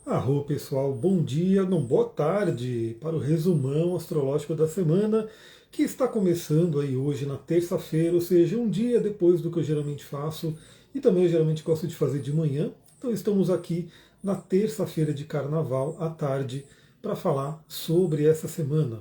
Arro pessoal, bom dia, não, boa tarde para o resumão astrológico da semana que está começando aí hoje na terça-feira, ou seja, um dia depois do que eu geralmente faço e também eu geralmente gosto de fazer de manhã. Então estamos aqui na terça-feira de carnaval à tarde para falar sobre essa semana.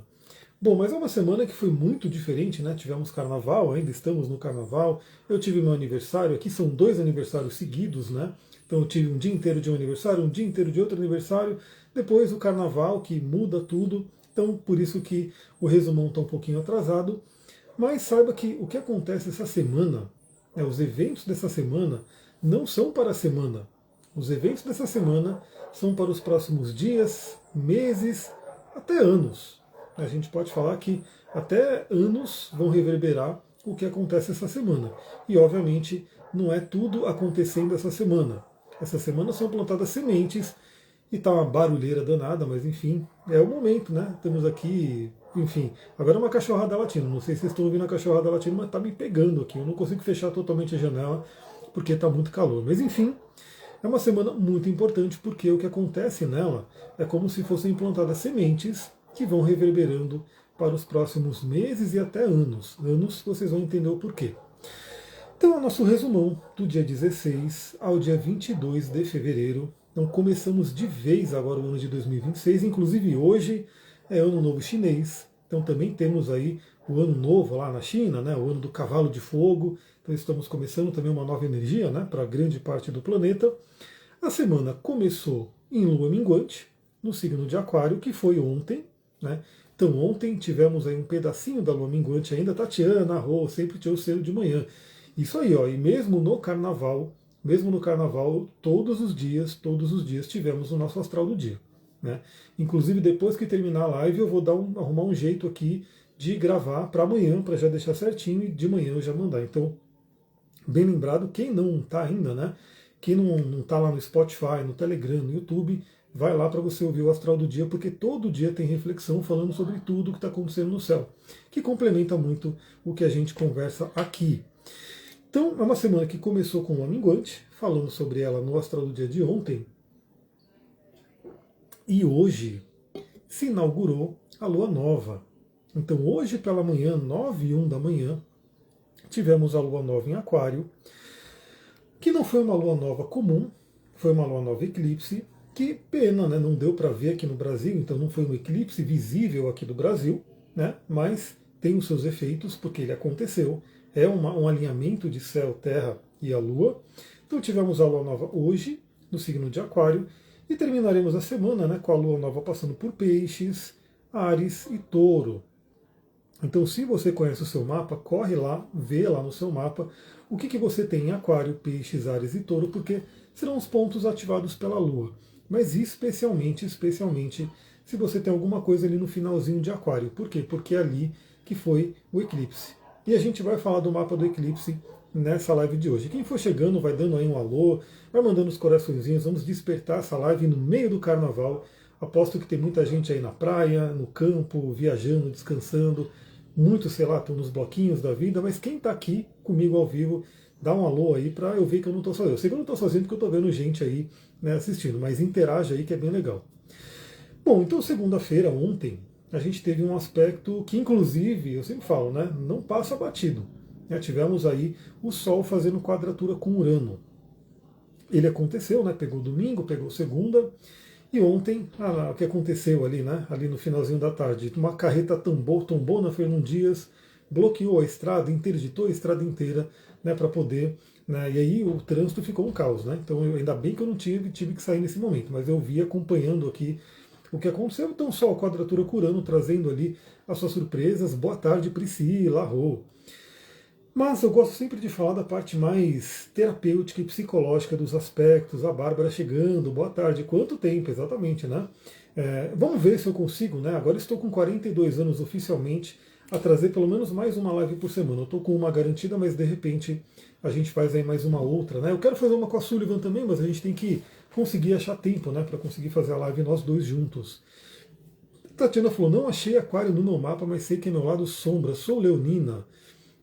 Bom, mas é uma semana que foi muito diferente, né? Tivemos carnaval, ainda estamos no carnaval. Eu tive meu aniversário, aqui são dois aniversários seguidos, né? Então eu tive um dia inteiro de um aniversário, um dia inteiro de outro aniversário, depois o carnaval que muda tudo. Então por isso que o resumão está um pouquinho atrasado. Mas saiba que o que acontece essa semana, os eventos dessa semana, não são para a semana. Os eventos dessa semana são para os próximos dias, meses, até anos. A gente pode falar que até anos vão reverberar o que acontece essa semana. E, obviamente, não é tudo acontecendo essa semana. Essa semana são plantadas sementes e tá uma barulheira danada, mas enfim, é o momento, né? Temos aqui, enfim, agora é uma cachorrada latina. Não sei se vocês estão ouvindo a cachorrada latina, mas tá me pegando aqui. Eu não consigo fechar totalmente a janela porque tá muito calor. Mas enfim, é uma semana muito importante porque o que acontece nela é como se fossem implantadas sementes que vão reverberando para os próximos meses e até anos. Anos, vocês vão entender o porquê. Então, é o nosso resumão do dia 16 ao dia 22 de fevereiro. Então, começamos de vez agora o ano de 2026, inclusive hoje é Ano Novo Chinês. Então, também temos aí o Ano Novo lá na China, né, o Ano do Cavalo de Fogo. Então, estamos começando também uma nova energia, né, para grande parte do planeta. A semana começou em lua minguante, no signo de Aquário, que foi ontem, né? Então ontem tivemos aí um pedacinho da lua minguante ainda, Tatiana, Rô, sempre tinha o selo de manhã. Isso aí, ó, e mesmo no carnaval, todos os dias tivemos o nosso astral do dia. Né? Inclusive depois que terminar a live eu vou arrumar um jeito aqui de gravar para amanhã, para já deixar certinho e de manhã eu já mandar. Então, bem lembrado, quem não está ainda, né? Quem não está lá no Spotify, no Telegram, no YouTube, vai lá para você ouvir o Astral do Dia, porque todo dia tem reflexão falando sobre tudo o que está acontecendo no céu, que complementa muito o que a gente conversa aqui. Então, é uma semana que começou com uma minguante, falando sobre ela no Astral do Dia de ontem, e hoje se inaugurou a Lua Nova. Então, hoje pela manhã, 9h01 da manhã, tivemos a Lua Nova em Aquário, que não foi uma lua nova comum, foi uma lua nova eclipse, que pena, né? Não deu para ver aqui no Brasil, então não foi um eclipse visível aqui do Brasil, né? Mas tem os seus efeitos, porque ele aconteceu. É um alinhamento de céu, terra e a lua. Então tivemos a lua nova hoje, no signo de Aquário, e terminaremos a semana, né, com a lua nova passando por Peixes, Áries e Touro. Então, se você conhece o seu mapa, corre lá, vê lá no seu mapa o que você tem em Aquário, Peixes, Áries e Touro, porque serão os pontos ativados pela Lua. Mas especialmente se você tem alguma coisa ali no finalzinho de Aquário. Por quê? Porque é ali que foi o eclipse. E a gente vai falar do mapa do eclipse nessa live de hoje. Quem for chegando, vai dando aí um alô, vai mandando os coraçõezinhos, vamos despertar essa live no meio do carnaval. Aposto que tem muita gente aí na praia, no campo, viajando, descansando. Muitos, sei lá, estão nos bloquinhos da vida, mas quem está aqui comigo ao vivo, dá um alô aí para eu ver que eu não estou sozinho. Eu sei que eu não estou sozinho porque eu estou vendo gente aí, né, assistindo, mas interaja aí que é bem legal. Bom, então segunda-feira, ontem, a gente teve um aspecto que, inclusive, eu sempre falo, né, não passa batido. Tivemos aí o Sol fazendo quadratura com Urano. Ele aconteceu, né, pegou domingo, pegou segunda, e ontem, o que aconteceu ali, né? Ali no finalzinho da tarde, uma carreta tombou na Fernão Dias, bloqueou a estrada, interditou a estrada inteira, né, para poder. Né, e aí o trânsito ficou um caos, né? Então ainda bem que eu não tive que sair nesse momento, mas eu vi acompanhando aqui o que aconteceu. Então só a quadratura curando, trazendo ali as suas surpresas. Boa tarde, Priscila, Rô. Mas eu gosto sempre de falar da parte mais terapêutica e psicológica dos aspectos. A Bárbara chegando, boa tarde. Quanto tempo, exatamente, né? Vamos ver se eu consigo, né? Agora estou com 42 anos oficialmente, a trazer pelo menos mais uma live por semana. Eu estou com uma garantida, mas de repente a gente faz aí mais uma outra, né? Eu quero fazer uma com a Sullivan também, mas a gente tem que conseguir achar tempo, né? Para conseguir fazer a live nós dois juntos. Tatiana falou, não achei aquário no meu mapa, mas sei que é meu lado sombra. Sou leonina.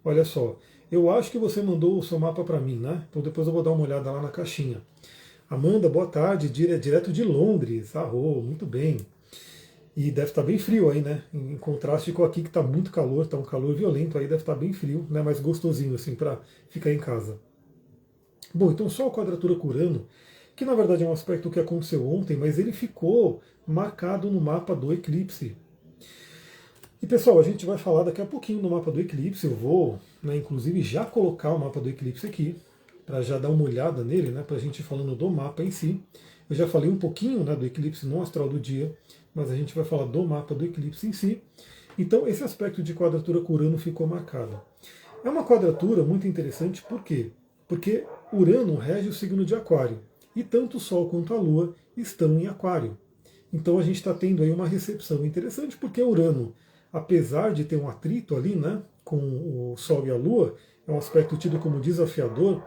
Olha só, eu acho que você mandou o seu mapa para mim, né? Então depois eu vou dar uma olhada lá na caixinha. Amanda, boa tarde, direto de Londres. Muito bem. E deve estar bem frio aí, né? Em contraste com aqui que está muito calor, está um calor violento aí, deve estar bem frio, né? Mais gostosinho assim para ficar em casa. Bom, então Sol quadratura com Urano, que na verdade é um aspecto que aconteceu ontem, mas ele ficou marcado no mapa do eclipse. E pessoal, a gente vai falar daqui a pouquinho do mapa do eclipse. Eu vou, né, inclusive, já colocar o mapa do eclipse aqui, para já dar uma olhada nele, né, para a gente ir falando do mapa em si. Eu já falei um pouquinho, né, do eclipse no astral do dia, mas a gente vai falar do mapa do eclipse em si. Então, esse aspecto de quadratura com Urano ficou marcado. É uma quadratura muito interessante, por quê? Porque Urano rege o signo de Aquário, e tanto o Sol quanto a Lua estão em Aquário. Então a gente está tendo aí uma recepção interessante, porque Urano, apesar de ter um atrito ali, né, com o Sol e a Lua, é um aspecto tido como desafiador.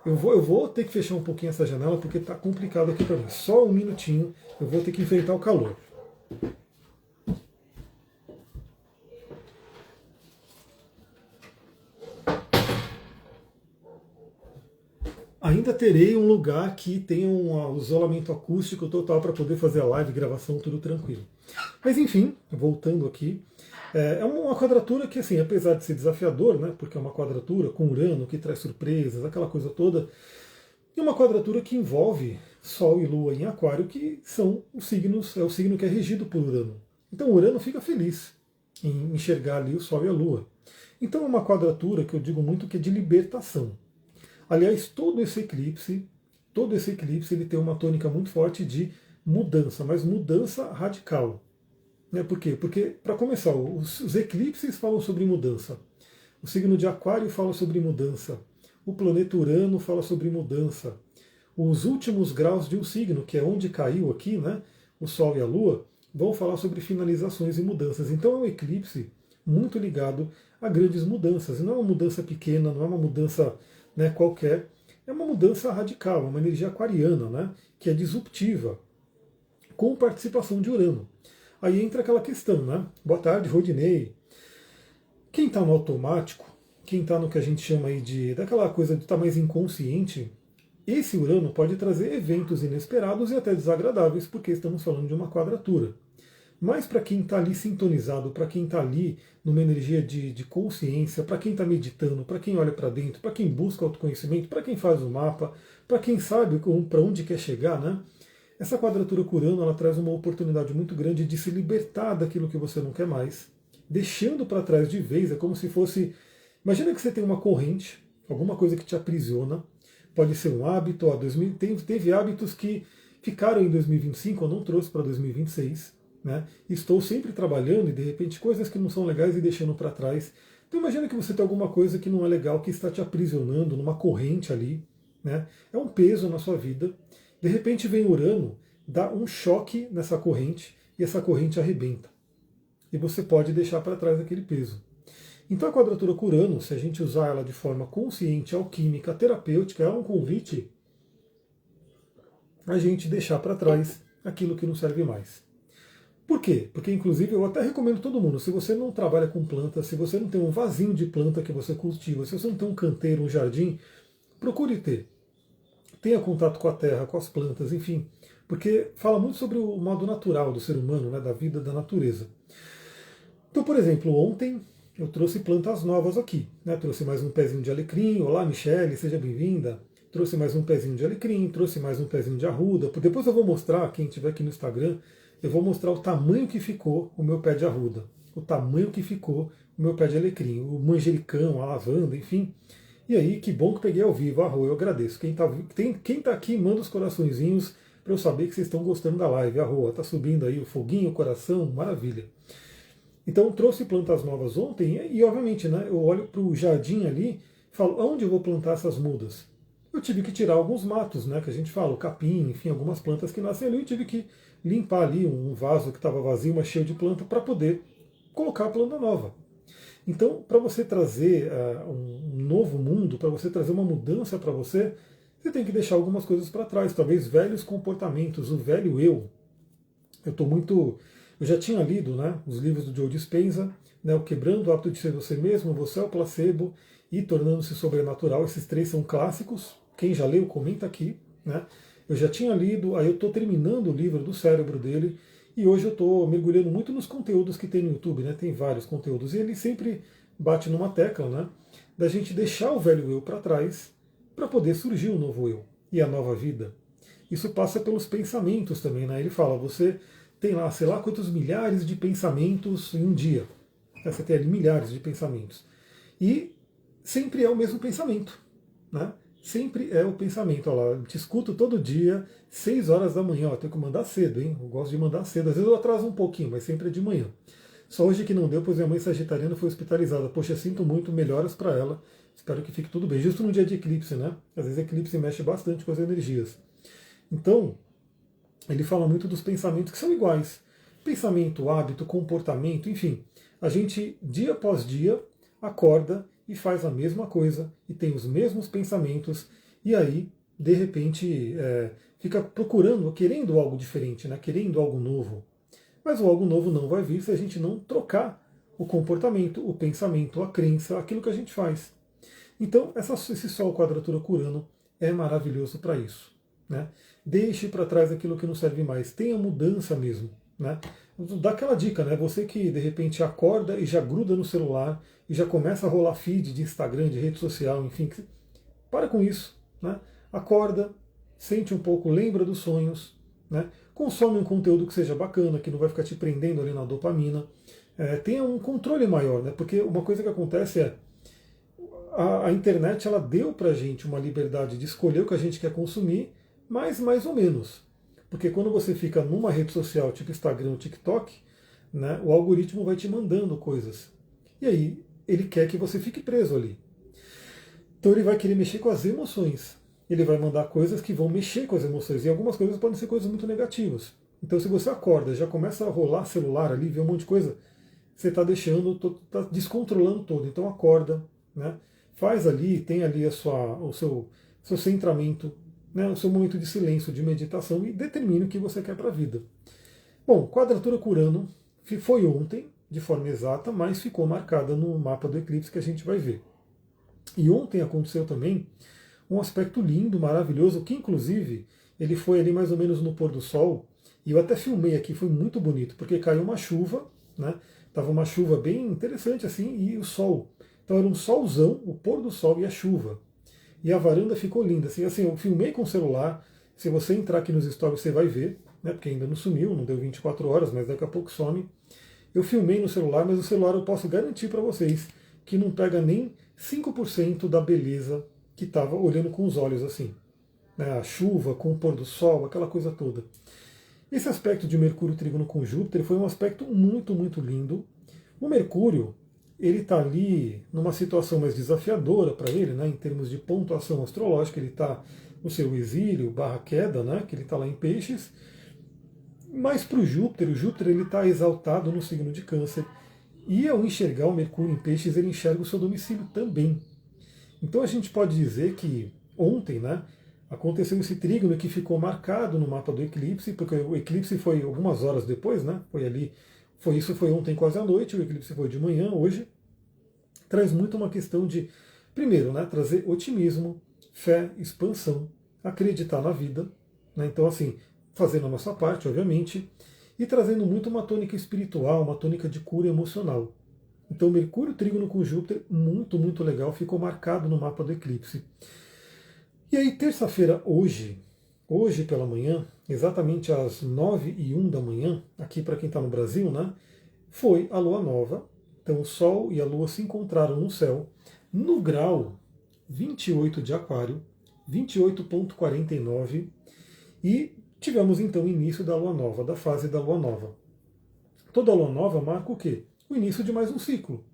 Eu vou ter que fechar um pouquinho essa janela porque está complicado aqui para mim. Só um minutinho, eu vou ter que enfrentar o calor. Ainda terei um lugar que tenha um isolamento acústico total para poder fazer a live, gravação, tudo tranquilo. Mas enfim, voltando aqui, é uma quadratura que, assim, apesar de ser desafiador, né, porque é uma quadratura com Urano que traz surpresas, aquela coisa toda, é uma quadratura que envolve Sol e Lua em Aquário, que são os signos, é o signo que é regido por Urano. Então Urano fica feliz em enxergar ali o Sol e a Lua. Então é uma quadratura que eu digo muito que é de libertação. Aliás, todo esse eclipse ele tem uma tônica muito forte de mudança, mas mudança radical. Né? Por quê? Porque, para começar, os eclipses falam sobre mudança. O signo de Aquário fala sobre mudança. O planeta Urano fala sobre mudança. Os últimos graus de um signo, que é onde caiu aqui, né, o Sol e a Lua, vão falar sobre finalizações e mudanças. Então é um eclipse muito ligado a grandes mudanças. Não é uma mudança pequena, não é uma mudança, né, qualquer. É uma mudança radical, uma energia aquariana, né, que é disruptiva, com participação de Urano. Aí entra aquela questão, né? Boa tarde, Rodinei. Quem está no automático, quem está no que a gente chama aí daquela coisa de estar mais inconsciente, esse Urano pode trazer eventos inesperados e até desagradáveis, porque estamos falando de uma quadratura. Mas para quem está ali sintonizado, para quem está ali numa energia de consciência, para quem está meditando, para quem olha para dentro, para quem busca autoconhecimento, para quem faz o mapa, para quem sabe para onde quer chegar, né? Essa quadratura com Urano ela traz uma oportunidade muito grande de se libertar daquilo que você não quer mais, deixando para trás de vez. É como se fosse. Imagina que você tem uma corrente, alguma coisa que te aprisiona. Pode ser um hábito. Teve hábitos que ficaram em 2025, eu não trouxe para 2026. Né? Estou sempre trabalhando e de repente coisas que não são legais e deixando para trás. Então imagina que você tem alguma coisa que não é legal, que está te aprisionando numa corrente ali. Né? É um peso na sua vida. De repente vem Urano, dá um choque nessa corrente e essa corrente arrebenta. E você pode deixar para trás aquele peso. Então a quadratura com Urano, se a gente usar ela de forma consciente, alquímica, terapêutica, é um convite a gente deixar para trás aquilo que não serve mais. Por quê? Porque, inclusive, eu até recomendo todo mundo, se você não trabalha com plantas, se você não tem um vasinho de planta que você cultiva, se você não tem um canteiro, um jardim, procure ter. Tenha contato com a terra, com as plantas, enfim. Porque fala muito sobre o modo natural do ser humano, né, da vida, da natureza. Então, por exemplo, ontem eu trouxe plantas novas aqui. Né? Trouxe mais um pezinho de alecrim. Olá, Michele, seja bem-vinda. Trouxe mais um pezinho de alecrim, trouxe mais um pezinho de arruda. Depois eu vou mostrar, quem estiver aqui no Instagram, eu vou mostrar o tamanho que ficou o meu pé de arruda. O tamanho que ficou o meu pé de alecrim. O manjericão, a lavanda, enfim. E aí, que bom que peguei ao vivo, eu agradeço. Quem tá aqui, manda os coraçõezinhos para eu saber que vocês estão gostando da live. Tá subindo aí o foguinho, o coração, maravilha. Então, trouxe plantas novas ontem e obviamente, né, eu olho para o jardim ali e falo, onde eu vou plantar essas mudas? Eu tive que tirar alguns matos, né, que a gente fala, o capim, enfim, algumas plantas que nascem ali, eu tive que limpar ali um vaso que estava vazio, mas cheio de planta, para poder colocar a planta nova. Então, para você trazer um novo mundo, para você trazer uma mudança para você, você tem que deixar algumas coisas para trás, talvez velhos comportamentos, o velho eu. Eu já tinha lido, né, os livros do Joe Dispenza, né, o Quebrando o Hábito de Ser Você Mesmo, Você é o Placebo e Tornando-se Sobrenatural. Esses três são clássicos. Quem já leu, comenta aqui. Né? Eu já tinha lido, aí eu estou terminando o livro do cérebro dele, e hoje eu estou mergulhando muito nos conteúdos que tem no YouTube, né? Tem vários conteúdos, e ele sempre bate numa tecla, né? Da gente deixar o velho eu para trás para poder surgir o novo eu e a nova vida. Isso passa pelos pensamentos também, né? Ele fala, você tem lá, sei lá quantos milhares de pensamentos em um dia. Você tem ali milhares de pensamentos. E sempre é o mesmo pensamento, né? Sempre é o pensamento. Olha lá, eu te escuto todo dia, 6 horas da manhã. Ó, eu tenho que mandar cedo, hein? Eu gosto de mandar cedo. Às vezes eu atraso um pouquinho, mas sempre é de manhã. Só hoje que não deu, pois minha mãe sagitariana foi hospitalizada. Poxa, sinto muito, melhoras para ela. Espero que fique tudo bem. Justo no dia de eclipse, né? Às vezes eclipse mexe bastante com as energias. Então, ele fala muito dos pensamentos que são iguais. Pensamento, hábito, comportamento, enfim. A gente, dia após dia, acorda e faz a mesma coisa e tem os mesmos pensamentos, e aí, de repente, fica procurando, querendo algo diferente, né? Querendo algo novo. Mas o algo novo não vai vir se a gente não trocar o comportamento, o pensamento, a crença, aquilo que a gente faz. Então, esse Sol quadratura com Urano é maravilhoso para isso. Né? Deixe para trás aquilo que não serve mais. Tenha mudança mesmo. Né? Dá aquela dica, né? Você que de repente acorda e já gruda no celular e já começa a rolar feed de Instagram, de rede social, enfim. Para com isso. Né? Acorda, sente um pouco, lembra dos sonhos. Né? Consome um conteúdo que seja bacana, que não vai ficar te prendendo ali na dopamina. Tenha um controle maior, né? Porque uma coisa que acontece é a internet ela deu para a gente uma liberdade de escolher o que a gente quer consumir, mas mais ou menos. Porque quando você fica numa rede social, tipo Instagram ou TikTok, né, o algoritmo vai te mandando coisas. E aí ele quer que você fique preso ali. Então ele vai querer mexer com as emoções. Ele vai mandar coisas que vão mexer com as emoções. E algumas coisas podem ser coisas muito negativas. Então se você acorda, já começa a rolar celular ali, ver um monte de coisa, você está deixando, está descontrolando todo. Então acorda, né? Faz ali, tem ali o seu centramento, né? O seu momento de silêncio, de meditação e determine o que você quer para a vida. Bom, quadratura com Urano foi ontem, de forma exata, mas ficou marcada no mapa do eclipse que a gente vai ver. E ontem aconteceu também um aspecto lindo, maravilhoso, que inclusive ele foi ali mais ou menos no pôr do sol, e eu até filmei aqui, foi muito bonito, porque caiu uma chuva, né? Tava uma chuva bem interessante assim, e o sol. Então era um solzão, o pôr do sol e a chuva. E a varanda ficou linda. Assim, eu filmei com o celular, se você entrar aqui nos stories você vai ver, né? Porque ainda não sumiu, não deu 24 horas, mas daqui a pouco some. Eu filmei no celular, mas o celular eu posso garantir para vocês que não pega nem 5% da beleza que estava olhando com os olhos assim. Né? A chuva com o pôr do sol, aquela coisa toda. Esse aspecto de Mercúrio trígono com Júpiter foi um aspecto muito, muito lindo. O Mercúrio, ele está ali numa situação mais desafiadora para ele, né, em termos de pontuação astrológica, ele está no seu exílio, barra queda, né, que ele está lá em Peixes. Mas para o Júpiter ele está exaltado no signo de Câncer. E ao enxergar o Mercúrio em Peixes, ele enxerga o seu domicílio também. Então a gente pode dizer que ontem, né, aconteceu esse trígono que ficou marcado no mapa do eclipse, porque o eclipse foi algumas horas depois, né? Foi ontem quase à noite, o eclipse foi de manhã, hoje. Traz muito uma questão de, primeiro, né, trazer otimismo, fé, expansão, acreditar na vida, né? Então, assim, fazendo a nossa parte, obviamente, e trazendo muito uma tônica espiritual, uma tônica de cura emocional. Então, Mercúrio trígono com Júpiter, muito, muito legal, ficou marcado no mapa do eclipse. E aí, terça-feira, hoje pela manhã, exatamente às 9h01 da manhã, aqui para quem está no Brasil, né, foi a lua nova. Então, o Sol e a Lua se encontraram no céu, no grau 28 de Aquário, 28,49, e tivemos então o início da lua nova, da fase da lua nova. Toda lua nova marca o quê? O início de mais um ciclo.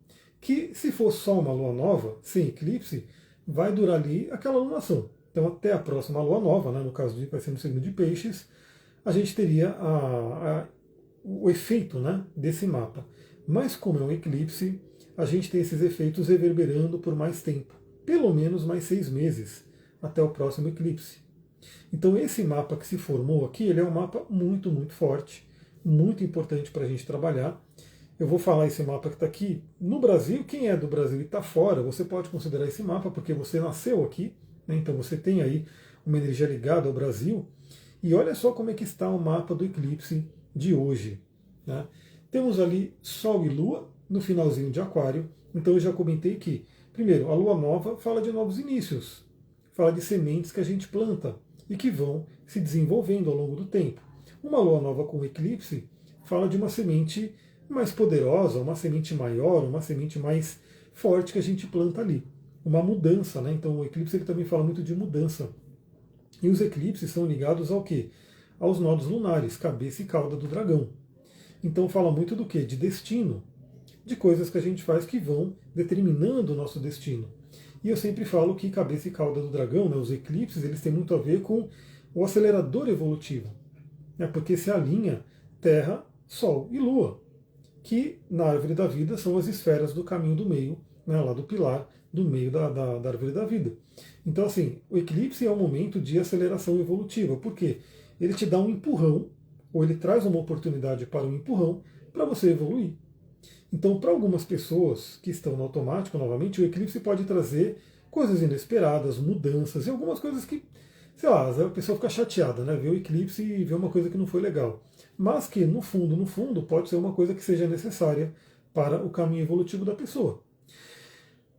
Que, se for só uma lua nova, sem eclipse, vai durar ali aquela lunação. Então, até a próxima lua nova, né, no caso de vai ser no signo de Peixes, a gente teria o efeito, né, desse mapa. Mas como é um eclipse, a gente tem esses efeitos reverberando por mais tempo, pelo menos mais 6 meses, até o próximo eclipse. Então esse mapa que se formou aqui, ele é um mapa muito, muito forte, muito importante para a gente trabalhar. Eu vou falar esse mapa que está aqui. No Brasil, quem é do Brasil e está fora, você pode considerar esse mapa porque você nasceu aqui, né? Então você tem aí uma energia ligada ao Brasil. E olha só como é que está o mapa do eclipse de hoje. Né? Temos ali Sol e Lua no finalzinho de Aquário. Então eu já comentei que, primeiro, a Lua nova fala de novos inícios, fala de sementes que a gente planta e que vão se desenvolvendo ao longo do tempo. Uma Lua nova com eclipse fala de uma semente mais poderosa, uma semente maior, uma semente mais forte que a gente planta ali. Uma mudança, né? Então o eclipse ele também fala muito de mudança. E os eclipses são ligados ao quê? Aos nodos lunares, cabeça e cauda do dragão. Então fala muito do quê? De destino, de coisas que a gente faz que vão determinando o nosso destino. E eu sempre falo que cabeça e cauda do dragão, né, os eclipses, eles têm muito a ver com o acelerador evolutivo, né, porque se alinha Terra, Sol e Lua, que na árvore da vida são as esferas do caminho do meio, né, lá do pilar do meio da árvore da vida. Então, assim, o eclipse é um momento de aceleração evolutiva, porque ele te dá um empurrão, ou ele traz uma oportunidade para um empurrão, para você evoluir. Então, para algumas pessoas que estão no automático, novamente, o eclipse pode trazer coisas inesperadas, mudanças, e algumas coisas que, sei lá, a pessoa fica chateada, né? Vê o eclipse e vê uma coisa que não foi legal. Mas que, no fundo, pode ser uma coisa que seja necessária para o caminho evolutivo da pessoa.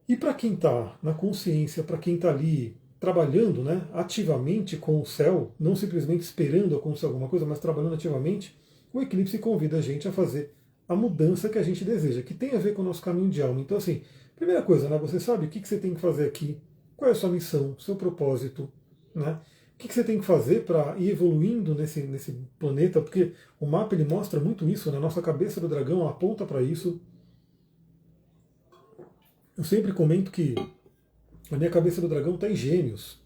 E para quem está na consciência, para quem está ali trabalhando, né, ativamente com o céu, não simplesmente esperando acontecer alguma coisa, mas trabalhando ativamente, o eclipse convida a gente a fazer a mudança que a gente deseja, que tem a ver com o nosso caminho de alma. Então, assim, primeira coisa, né, você sabe o que você tem que fazer aqui, qual é a sua missão, seu propósito, né? O que você tem que fazer para ir evoluindo nesse planeta, porque o mapa ele mostra muito isso, né? Nossa cabeça do dragão aponta para isso. Eu sempre comento que a minha cabeça do dragão está em Gêmeos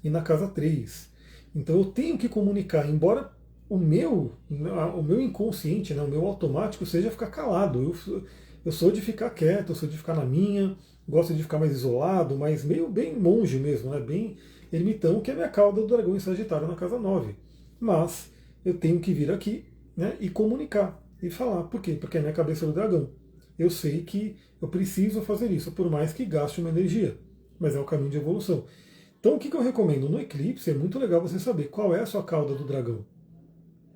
e na casa 3. Então eu tenho que comunicar, embora o meu inconsciente, né, o meu automático seja ficar calado. Eu sou de ficar quieto, eu sou de ficar na minha, gosto de ficar mais isolado, mas meio bem monge mesmo, né, bem ermitão, que é a minha cauda do dragão em Sagitário na casa 9. Mas eu tenho que vir aqui, né, e comunicar e falar. Por quê? Porque é a minha cabeça do dragão. Eu sei que eu preciso fazer isso, por mais que gaste uma energia. Mas é o caminho de evolução. Então o que eu recomendo? No eclipse é muito legal você saber qual é a sua cauda do dragão.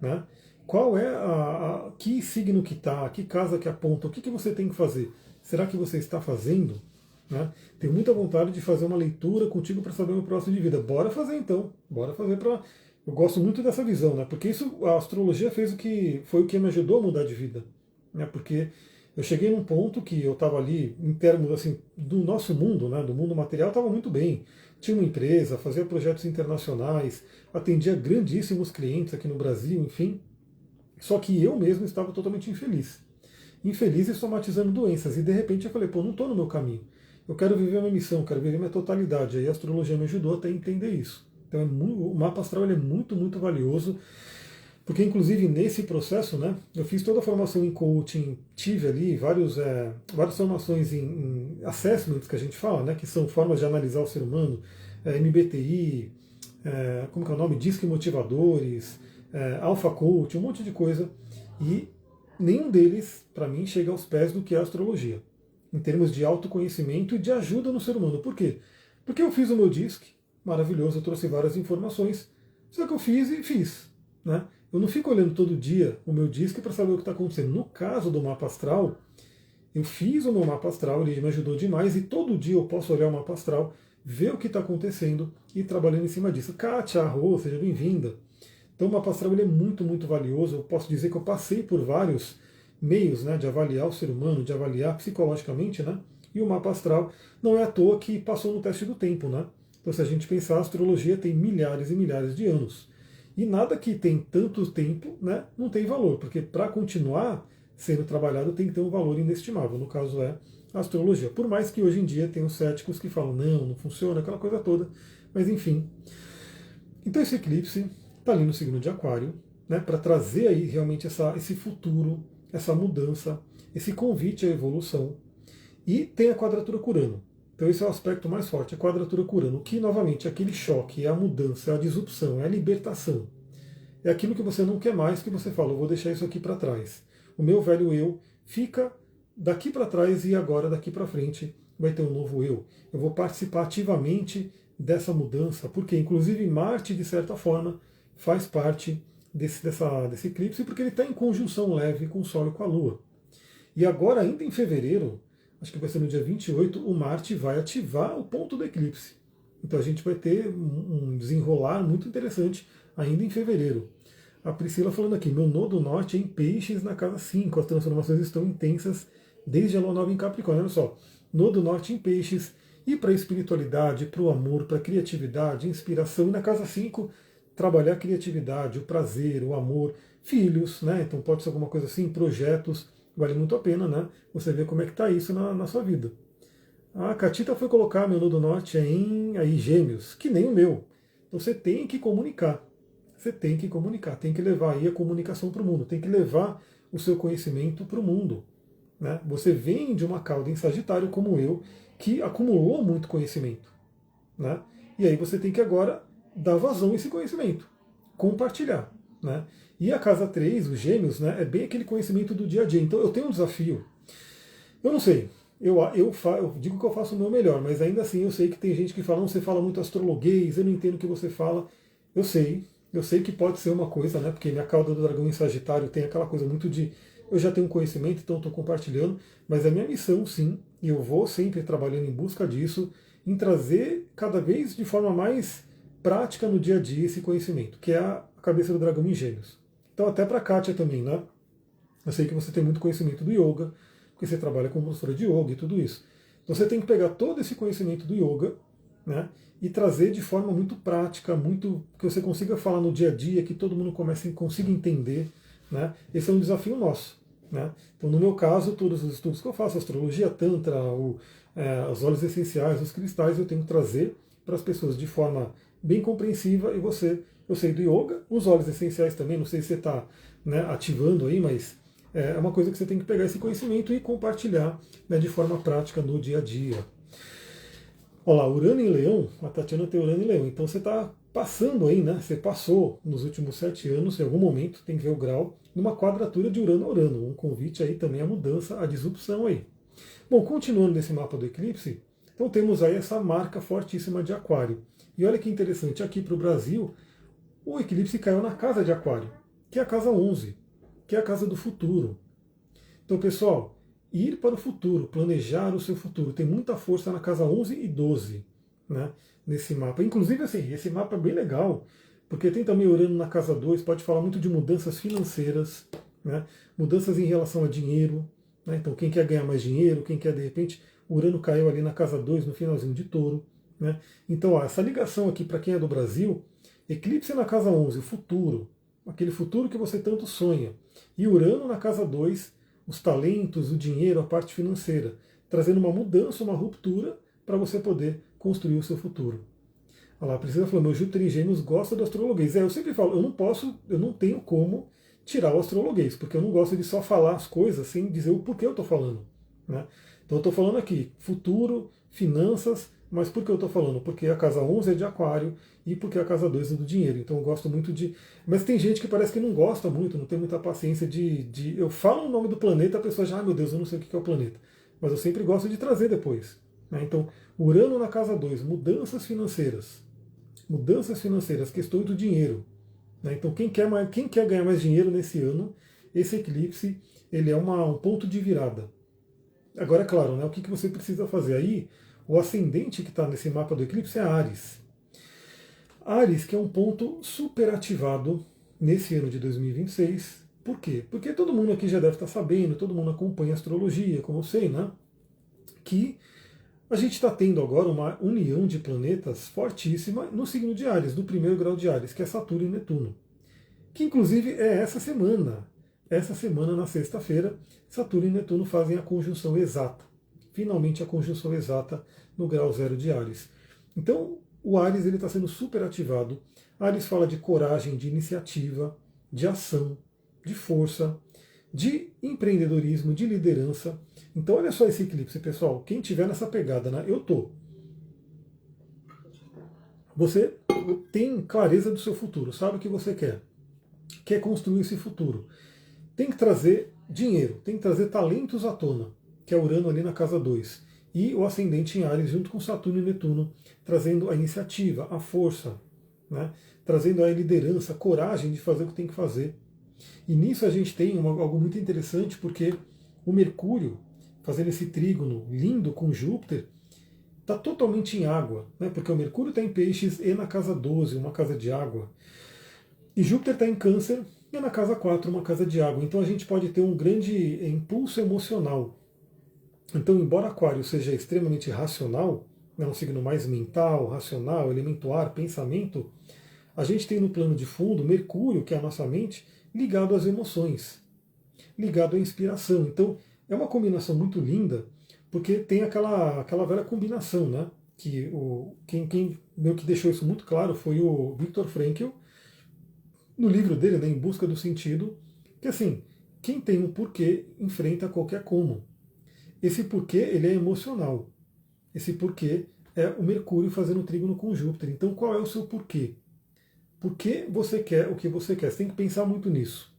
Né? Qual é que signo que está, que casa que aponta, o que você tem que fazer? Será que você está fazendo? Né? Tenho muita vontade de fazer uma leitura contigo para saber o meu próximo de vida. Bora fazer então. Bora fazer para. Eu gosto muito dessa visão, né? Porque isso, a astrologia fez foi o que me ajudou a mudar de vida. Né? Porque eu cheguei num ponto que eu estava ali, em termos assim, do nosso mundo, né, do mundo material, estava muito bem. Tinha uma empresa, fazia projetos internacionais, atendia grandíssimos clientes aqui no Brasil, enfim. Só que eu mesmo estava totalmente infeliz. Infeliz e somatizando doenças. E de repente eu falei, pô, não estou no meu caminho. Eu quero viver a minha missão, quero viver a minha totalidade. Aí a astrologia me ajudou até a entender isso. Então o mapa astral é muito, muito valioso. Porque, inclusive, nesse processo, né, eu fiz toda a formação em coaching, tive ali várias formações em assessments, que a gente fala, né, que são formas de analisar o ser humano, MBTI, como que é o nome? Disque Motivadores, Alpha Coach, um monte de coisa. E nenhum deles, para mim, chega aos pés do que é a astrologia, em termos de autoconhecimento e de ajuda no ser humano. Por quê? Porque eu fiz o meu disque, maravilhoso, eu trouxe várias informações, só que eu fiz e fiz. Né? Eu não fico olhando todo dia o meu disco para saber o que está acontecendo. No caso do mapa astral, eu fiz o meu mapa astral, ele me ajudou demais, e todo dia eu posso olhar o mapa astral, ver o que está acontecendo e ir trabalhando em cima disso. Kátia, Arro, seja bem-vinda. Então o mapa astral ele é muito, muito valioso. Eu posso dizer que eu passei por vários meios, né, de avaliar o ser humano, de avaliar psicologicamente, né? E o mapa astral não é à toa que passou no teste do tempo, né? Então se a gente pensar, a astrologia tem milhares e milhares de anos. E nada que tem tanto tempo, né, não tem valor, porque para continuar sendo trabalhado tem que ter um valor inestimável. No caso é a astrologia. Por mais que hoje em dia tenham céticos que falam, não funciona, aquela coisa toda. Mas enfim. Então esse eclipse está ali no signo de Aquário, né, para trazer aí realmente esse futuro, essa mudança, esse convite à evolução. E tem a quadratura com Urano. Então esse é o aspecto mais forte, a quadratura com Urano, que novamente é aquele choque, é a mudança, é a disrupção, é a libertação. É aquilo que você não quer mais, que você fala, eu vou deixar isso aqui para trás. O meu velho eu fica daqui para trás e agora daqui para frente vai ter um novo eu. Eu vou participar ativamente dessa mudança, porque inclusive Marte, de certa forma, faz parte desse eclipse, porque ele está em conjunção leve com o Sol e com a Lua. E agora, ainda em fevereiro, acho que vai ser no dia 28, o Marte vai ativar o ponto do eclipse. Então a gente vai ter um desenrolar muito interessante ainda em fevereiro. A Priscila falando aqui, meu nodo norte é em Peixes na casa 5, as transformações estão intensas desde a lua nova em Capricórnio. Olha só, nodo norte em Peixes, e para a espiritualidade, para o amor, para a criatividade, inspiração, e na casa 5, trabalhar a criatividade, o prazer, o amor, filhos, né? Então pode ser alguma coisa assim, projetos, vale muito a pena, né? Você ver como é que está isso na sua vida. A Catita foi colocar meu nodo norte em aí, Gêmeos, que nem o meu. Então você tem que comunicar. Você tem que comunicar, tem que levar aí a comunicação para o mundo, tem que levar o seu conhecimento para o mundo. Né? Você vem de uma cauda em Sagitário, como eu, que acumulou muito conhecimento. Né? E aí você tem que agora dar vazão a esse conhecimento, compartilhar. Né? E a casa 3, os Gêmeos, né, é bem aquele conhecimento do dia a dia. Então eu tenho um desafio. Eu não sei, eu digo que eu faço o meu melhor, mas ainda assim eu sei que tem gente que fala, não, você fala muito astrologuês, eu não entendo o que você fala. Eu sei que pode ser uma coisa, né? Porque minha cauda do dragão em Sagitário tem aquela coisa muito de eu já tenho conhecimento, então estou compartilhando, mas a minha missão, sim, e eu vou sempre trabalhando em busca disso, em trazer cada vez de forma mais prática no dia a dia esse conhecimento, que é a cabeça do dragão em Gêmeos. Então, até para a Kátia também, né? Eu sei que você tem muito conhecimento do yoga, porque você trabalha como professora de yoga e tudo isso. Então, você tem que pegar todo esse conhecimento do yoga, né, e trazer de forma muito prática, muito que você consiga falar no dia a dia, que todo mundo consiga entender. Né? Esse é um desafio nosso. Né? Então, no meu caso, todos os estudos que eu faço, astrologia, tantra, os óleos essenciais, os cristais, eu tenho que trazer para as pessoas de forma bem compreensiva. E eu sei do yoga, os óleos essenciais também, não sei se você está, né, ativando aí, mas é uma coisa que você tem que pegar esse conhecimento e compartilhar, né, de forma prática no dia a dia. Olha lá, Urano em Leão, a Tatiana tem Urano em Leão, então você está passando aí, né? Você passou nos últimos 7 anos, em algum momento, tem que ver o grau, numa quadratura de Urano a Urano. Um convite aí também à mudança, à disrupção aí. Bom, continuando nesse mapa do eclipse, então temos aí essa marca fortíssima de Aquário. E olha que interessante, aqui para o Brasil, o eclipse caiu na casa de Aquário, que é a casa 11, que é a casa do futuro. Então, pessoal, ir para o futuro, planejar o seu futuro, tem muita força na casa 11 e 12, né, nesse mapa. Inclusive, assim, esse mapa é bem legal, porque tem também Urano na casa 2, pode falar muito de mudanças financeiras, né, mudanças em relação a dinheiro. Né, então, quem quer ganhar mais dinheiro, quem quer, de repente, Urano caiu ali na casa 2, no finalzinho de Touro. Né. Então, ó, essa ligação aqui, para quem é do Brasil, eclipse na casa 11, o futuro, aquele futuro que você tanto sonha, e Urano na casa 2, os talentos, o dinheiro, a parte financeira, trazendo uma mudança, uma ruptura para você poder construir o seu futuro. Olha lá, a Priscila falou, meu Júpiter em Gêmeos gosta do astrologuês. Eu sempre falo, eu não tenho como tirar o astrologuês, porque eu não gosto de só falar as coisas sem dizer o porquê eu estou falando. Né? Então eu estou falando aqui, futuro, finanças, mas por que eu estou falando? Porque a casa 11 é de Aquário e porque a casa 2 é do dinheiro. Então eu gosto muito de... Mas tem gente que parece que não gosta muito, não tem muita paciência de... Eu falo o nome do planeta, a pessoa já, meu Deus, eu não sei o que é o planeta. Mas eu sempre gosto de trazer depois. Né? Então, Urano na casa 2, mudanças financeiras. Mudanças financeiras, questões do dinheiro. Né? Então quem quer ganhar mais dinheiro nesse ano, esse eclipse, ele é um ponto de virada. Agora, é claro, né, o que você precisa fazer aí? O ascendente que está nesse mapa do eclipse é Áries. Áries, que é um ponto super ativado nesse ano de 2026. Por quê? Porque todo mundo aqui já deve estar sabendo, todo mundo acompanha a astrologia, como eu sei, né? Que a gente está tendo agora uma união de planetas fortíssima no signo de Áries, do primeiro grau de Áries, que é Saturno e Netuno. Que inclusive é essa semana. Essa semana, na sexta-feira, Saturno e Netuno fazem a conjunção exata. Finalmente a conjunção exata no grau zero de Áries. Então, o Áries está sendo super ativado. Áries fala de coragem, de iniciativa, de ação, de força, de empreendedorismo, de liderança. Então, olha só esse eclipse, pessoal. Quem tiver nessa pegada, né? Eu tô. Você tem clareza do seu futuro, sabe o que você quer. Quer construir esse futuro. Tem que trazer dinheiro, tem que trazer talentos à tona, que é Urano ali na casa 2. E o ascendente em Áries junto com Saturno e Netuno, trazendo a iniciativa, a força. né? Trazendo a liderança, a coragem de fazer o que tem que fazer. E nisso a gente tem algo muito interessante, porque o Mercúrio, fazendo esse trígono lindo com Júpiter, está totalmente em água, né? Porque o Mercúrio está em Peixes e na casa 12, uma casa de água. E Júpiter está em Câncer e na casa 4, uma casa de água. Então a gente pode ter um grande impulso emocional. Então, embora Aquário seja extremamente racional, é um signo mais mental, racional, elemento ar, pensamento, a gente tem no plano de fundo Mercúrio, que é a nossa mente, ligado às emoções, ligado à inspiração. Então, é uma combinação muito linda, porque tem aquela velha combinação, né? Que quem meio que deixou isso muito claro foi o Viktor Frankl, no livro dele, né, Em Busca do Sentido, que assim, quem tem um porquê enfrenta qualquer como. Esse porquê ele é emocional. Esse porquê é o Mercúrio fazendo trígono com Júpiter. Então, qual é o seu porquê? Por que você quer o que você quer? Você tem que pensar muito nisso.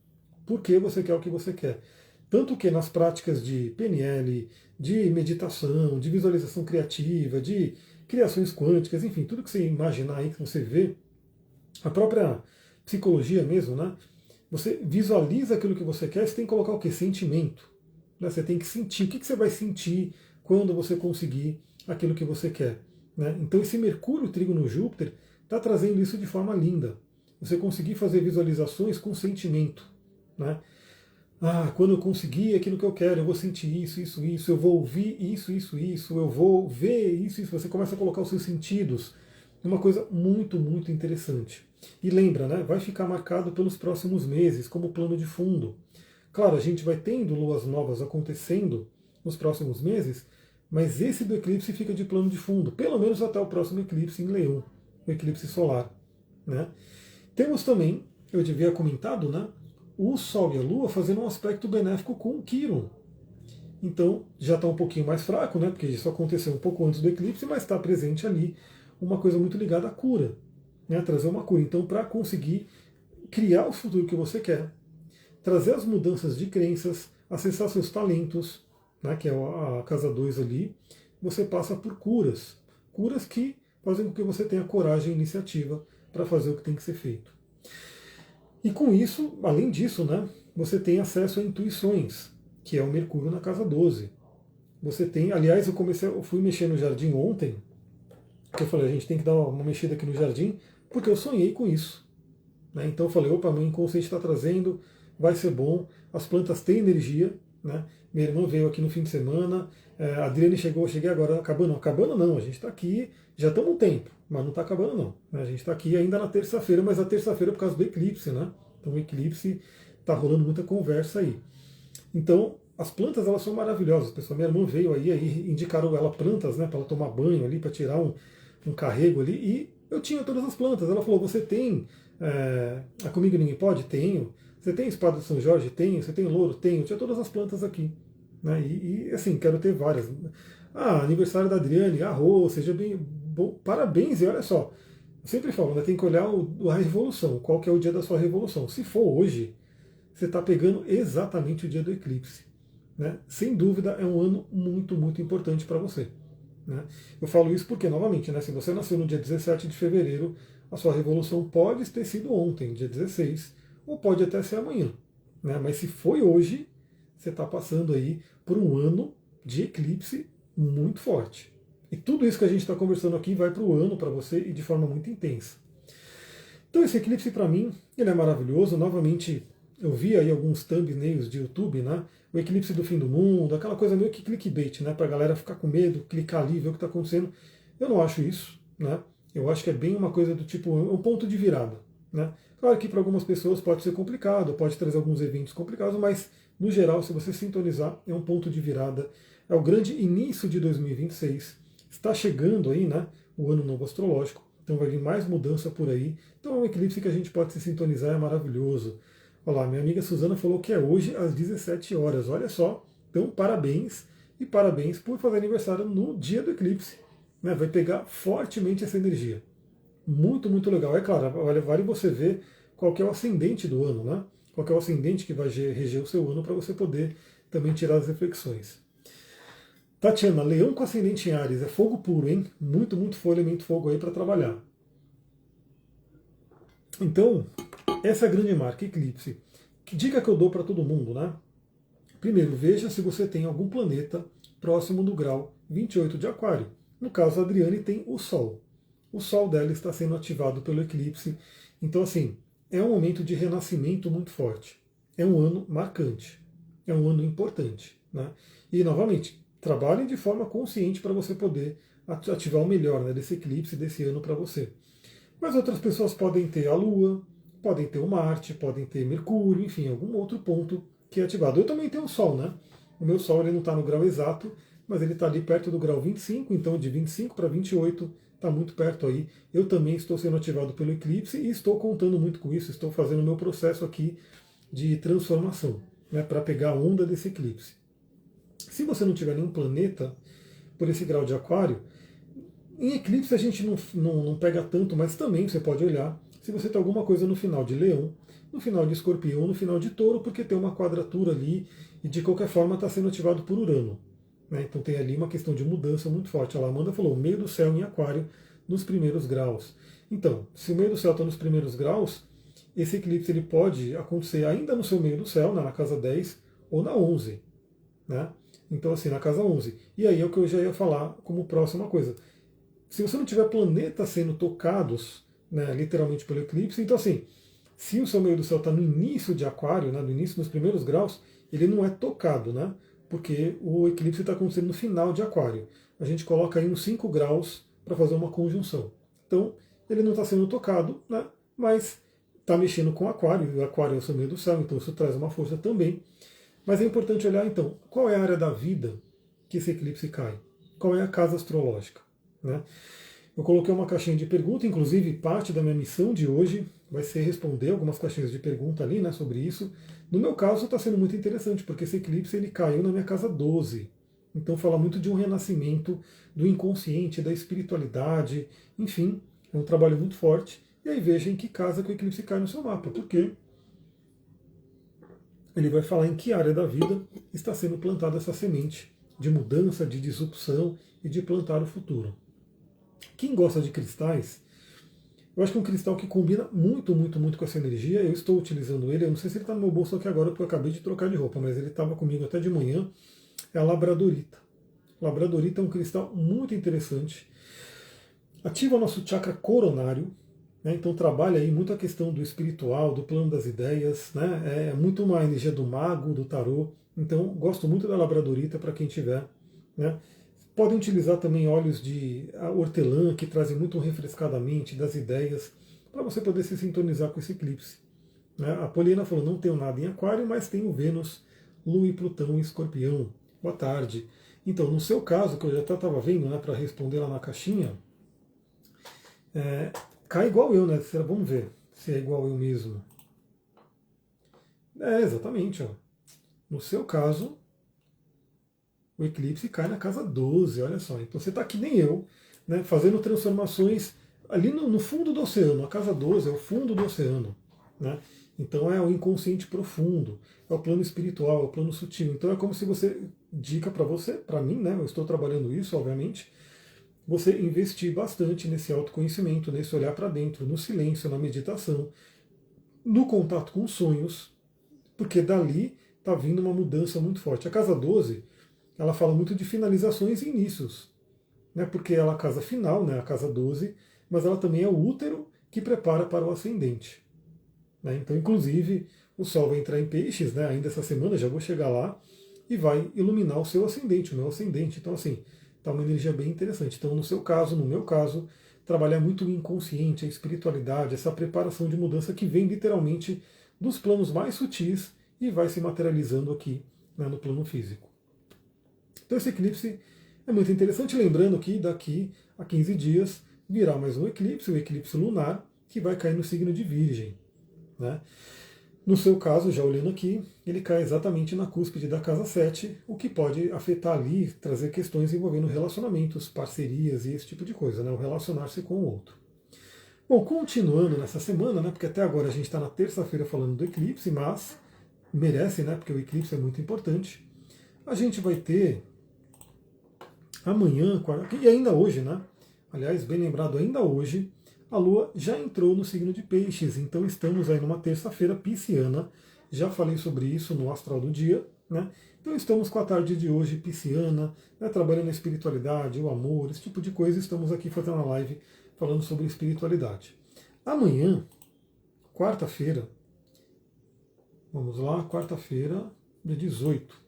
Por que você quer o que você quer? Tanto que nas práticas de PNL, de meditação, de visualização criativa, de criações quânticas, enfim, tudo que você imaginar aí, que você vê, a própria psicologia mesmo, né? Você visualiza aquilo que você quer, você tem que colocar o quê? Sentimento. Né? Você tem que sentir. O que você vai sentir quando você conseguir aquilo que você quer? Né? Então esse Mercúrio trígono Júpiter está trazendo isso de forma linda. Você conseguir fazer visualizações com sentimento. Né? Ah, quando eu conseguir aquilo que eu quero, eu vou sentir isso, isso, isso, eu vou ouvir isso, isso, isso, eu vou ver isso, isso. Você começa a colocar os seus sentidos. Uma coisa muito, muito interessante. E lembra, né? Vai ficar marcado pelos próximos meses como plano de fundo. Claro, a gente vai tendo luas novas acontecendo nos próximos meses, mas esse do eclipse fica de plano de fundo, pelo menos até o próximo eclipse em Leão, o eclipse solar. Né? Temos também, eu devia comentado, né, o Sol e a Lua fazendo um aspecto benéfico com o Quiron. Então já está um pouquinho mais fraco, né, porque isso aconteceu um pouco antes do eclipse, mas está presente ali uma coisa muito ligada à cura, né, trazer uma cura. Então, para conseguir criar o futuro que você quer, trazer as mudanças de crenças, acessar seus talentos, né, que é a casa 2 ali, você passa por curas. Curas que fazem com que você tenha coragem e iniciativa para fazer o que tem que ser feito. E com isso, além disso, né, você tem acesso a intuições, que é o Mercúrio na casa 12. Você tem, aliás, eu fui mexer no jardim ontem, que eu falei, a gente tem que dar uma mexida aqui no jardim, porque eu sonhei com isso. Né? Então eu falei, opa, meu inconsciente está trazendo, vai ser bom, as plantas têm energia. Né? Minha irmã veio aqui no fim de semana, a Adriane chegou, eu cheguei agora, acabando não, a gente está aqui, já estamos um tempo, mas não está acabando não. Né? A gente está aqui ainda na terça-feira, mas a terça-feira é por causa do eclipse, né? Então o eclipse está rolando muita conversa aí. Então, as plantas elas são maravilhosas, pessoal. Minha irmã veio aí indicaram ela plantas, né, para ela tomar banho ali, para tirar um carrego ali, e eu tinha todas as plantas. Ela falou: você tem a Comigo Ninguém Pode? Tenho. Você tem espada de São Jorge? Tenho. Você tem louro? Tenho. Eu tinha todas as plantas aqui. Né? E assim, quero ter várias. Ah, aniversário da Adriane, arroz, seja bem bom, parabéns, e olha só. Eu sempre falo, né, tem que olhar a revolução, qual que é o dia da sua revolução. Se for hoje, você está pegando exatamente o dia do eclipse. Né? Sem dúvida é um ano muito, muito importante para você. Né? Eu falo isso porque, novamente, né, se você nasceu no dia 17 de fevereiro, a sua revolução pode ter sido ontem, dia 16, ou pode até ser amanhã. Né? Mas se foi hoje, você está passando aí por um ano de eclipse muito forte. E tudo isso que a gente está conversando aqui vai para o ano para você e de forma muito intensa. Então esse eclipse para mim, ele é maravilhoso. Novamente, eu vi aí alguns thumbnails de YouTube, né? O eclipse do fim do mundo, aquela coisa meio que clickbait, né? Para a galera ficar com medo, clicar ali, ver o que está acontecendo. Eu não acho isso, né? Eu acho que é bem uma coisa do tipo, um ponto de virada, né? Claro que para algumas pessoas pode ser complicado, pode trazer alguns eventos complicados, mas no geral, se você sintonizar, é um ponto de virada. É o grande início de 2026. Está chegando aí, né? O ano novo astrológico. Então vai vir mais mudança por aí. Então é um eclipse que a gente pode se sintonizar, é maravilhoso. Olha lá, minha amiga Suzana falou que é hoje às 17 horas. Olha só. Então, parabéns e parabéns por fazer aniversário no dia do eclipse. Né? Vai pegar fortemente essa energia. Muito, muito legal. É claro, vale você ver qual que é o ascendente do ano, né? Qual que é o ascendente que vai reger o seu ano para você poder também tirar as reflexões. Tatiana, Leão com ascendente em Áries, é fogo puro, hein? Muito, muito elemento fogo aí para trabalhar. Então, essa é a grande marca, eclipse. Que dica que eu dou para todo mundo, né? Primeiro, veja se você tem algum planeta próximo do grau 28 de Aquário. No caso, a Adriane tem o Sol. O Sol dela está sendo ativado pelo eclipse. Então, assim, é um momento de renascimento muito forte. É um ano marcante. É um ano importante. Né? E, novamente, trabalhem de forma consciente para você poder ativar o melhor, né, desse eclipse desse ano para você. Mas outras pessoas podem ter a Lua, podem ter o Marte, podem ter Mercúrio, enfim, algum outro ponto que é ativado. Eu também tenho o Sol, né? O meu Sol ele não está no grau exato, mas ele está ali perto do grau 25, então de 25 para 28 está muito perto aí. Eu também estou sendo ativado pelo eclipse e estou contando muito com isso, estou fazendo o meu processo aqui de transformação, né, para pegar a onda desse eclipse. Se você não tiver nenhum planeta por esse grau de Aquário, em eclipse a gente não pega tanto, mas também você pode olhar se você tem alguma coisa no final de Leão, no final de Escorpião, no final de Touro, porque tem uma quadratura ali e de qualquer forma está sendo ativado por Urano. Né? Então tem ali uma questão de mudança muito forte. A Amanda falou, o meio do céu em Aquário nos primeiros graus. Então, se o meio do céu está nos primeiros graus, esse eclipse ele pode acontecer ainda no seu meio do céu, na casa 10 ou na 11. Né? Então, assim, na casa 11. E aí é o que eu já ia falar como próxima coisa. Se você não tiver planetas sendo tocados, né, literalmente pelo eclipse, então assim, se o seu meio do céu está no início de Aquário, né, no início dos primeiros graus, ele não é tocado, né, porque o eclipse está acontecendo no final de Aquário. A gente coloca aí uns 5 graus para fazer uma conjunção. Então, ele não está sendo tocado, né, mas está mexendo com Aquário, e o Aquário é o seu meio do céu, então isso traz uma força também. Mas é importante olhar, então, qual é a área da vida que esse eclipse cai? Qual é a casa astrológica? Né? Eu coloquei uma caixinha de pergunta, inclusive parte da minha missão de hoje vai ser responder algumas caixinhas de pergunta ali, né, sobre isso. No meu caso está sendo muito interessante, porque esse eclipse ele caiu na minha casa 12. Então fala muito de um renascimento do inconsciente, da espiritualidade, enfim, é um trabalho muito forte. E aí veja em que casa que o eclipse cai no seu mapa, porque ele vai falar em que área da vida está sendo plantada essa semente de mudança, de disrupção e de plantar o futuro. Quem gosta de cristais, eu acho que é um cristal que combina muito, muito, muito com essa energia. Eu estou utilizando ele, eu não sei se ele está no meu bolso aqui agora porque eu acabei de trocar de roupa, mas ele estava comigo até de manhã. É a labradorita. Labradorita é um cristal muito interessante. Ativa o nosso chakra coronário, né? Então trabalha aí muito a questão do espiritual, do plano das ideias, né? É muito uma energia do mago, do tarô. Então gosto muito da labradorita para quem tiver, né? Podem utilizar também óleos de hortelã, que trazem muito refrescadamente das ideias, para você poder se sintonizar com esse eclipse. Né? A Poliana falou, não tenho nada em Aquário, mas tenho Vênus, Lua e Plutão em Escorpião. Boa tarde. Então, no seu caso, que eu já estava vendo, né, para responder lá na caixinha, cai igual eu, né? Vamos ver se é igual eu mesmo. É, exatamente. Ó. No seu caso, o eclipse cai na casa 12, olha só. Então você está que nem eu, né, fazendo transformações ali no fundo do oceano. A casa 12 é o fundo do oceano. Né? Então é o inconsciente profundo, é o plano espiritual, é o plano sutil. Então é como se você, dica para você, para mim, né, eu estou trabalhando isso, obviamente, você investir bastante nesse autoconhecimento, nesse olhar para dentro, no silêncio, na meditação, no contato com os sonhos, porque dali está vindo uma mudança muito forte. A casa 12 ela fala muito de finalizações e inícios, né? Porque ela é a casa final, né? A casa 12, mas ela também é o útero que prepara para o ascendente. Né? Então, inclusive, o Sol vai entrar em peixes, né? Ainda essa semana, já vou chegar lá, e vai iluminar o seu ascendente, o meu ascendente. Então, assim, tá uma energia bem interessante. Então, no seu caso, no meu caso, trabalhar muito o inconsciente, a espiritualidade, essa preparação de mudança que vem literalmente dos planos mais sutis e vai se materializando aqui, né, no plano físico. Então esse eclipse é muito interessante, lembrando que daqui a 15 dias virá mais um eclipse, o eclipse lunar, que vai cair no signo de Virgem. Né? No seu caso, já olhando aqui, ele cai exatamente na cúspide da casa 7, o que pode afetar ali, trazer questões envolvendo relacionamentos, parcerias e esse tipo de coisa, né? O relacionar-se com o outro. Bom, continuando nessa semana, né? Porque até agora a gente está na terça-feira falando do eclipse, mas merece, né? Porque o eclipse é muito importante. A gente vai ter amanhã, e ainda hoje, né? Aliás, bem lembrado, ainda hoje, a Lua já entrou no signo de Peixes, então estamos aí numa terça-feira pisciana. Já falei sobre isso no Astral do Dia, né? Então estamos com a tarde de hoje pisciana, né, trabalhando a espiritualidade, o amor, esse tipo de coisa. Estamos aqui fazendo uma live falando sobre espiritualidade. Amanhã, quarta-feira, vamos lá, quarta-feira, dia 18.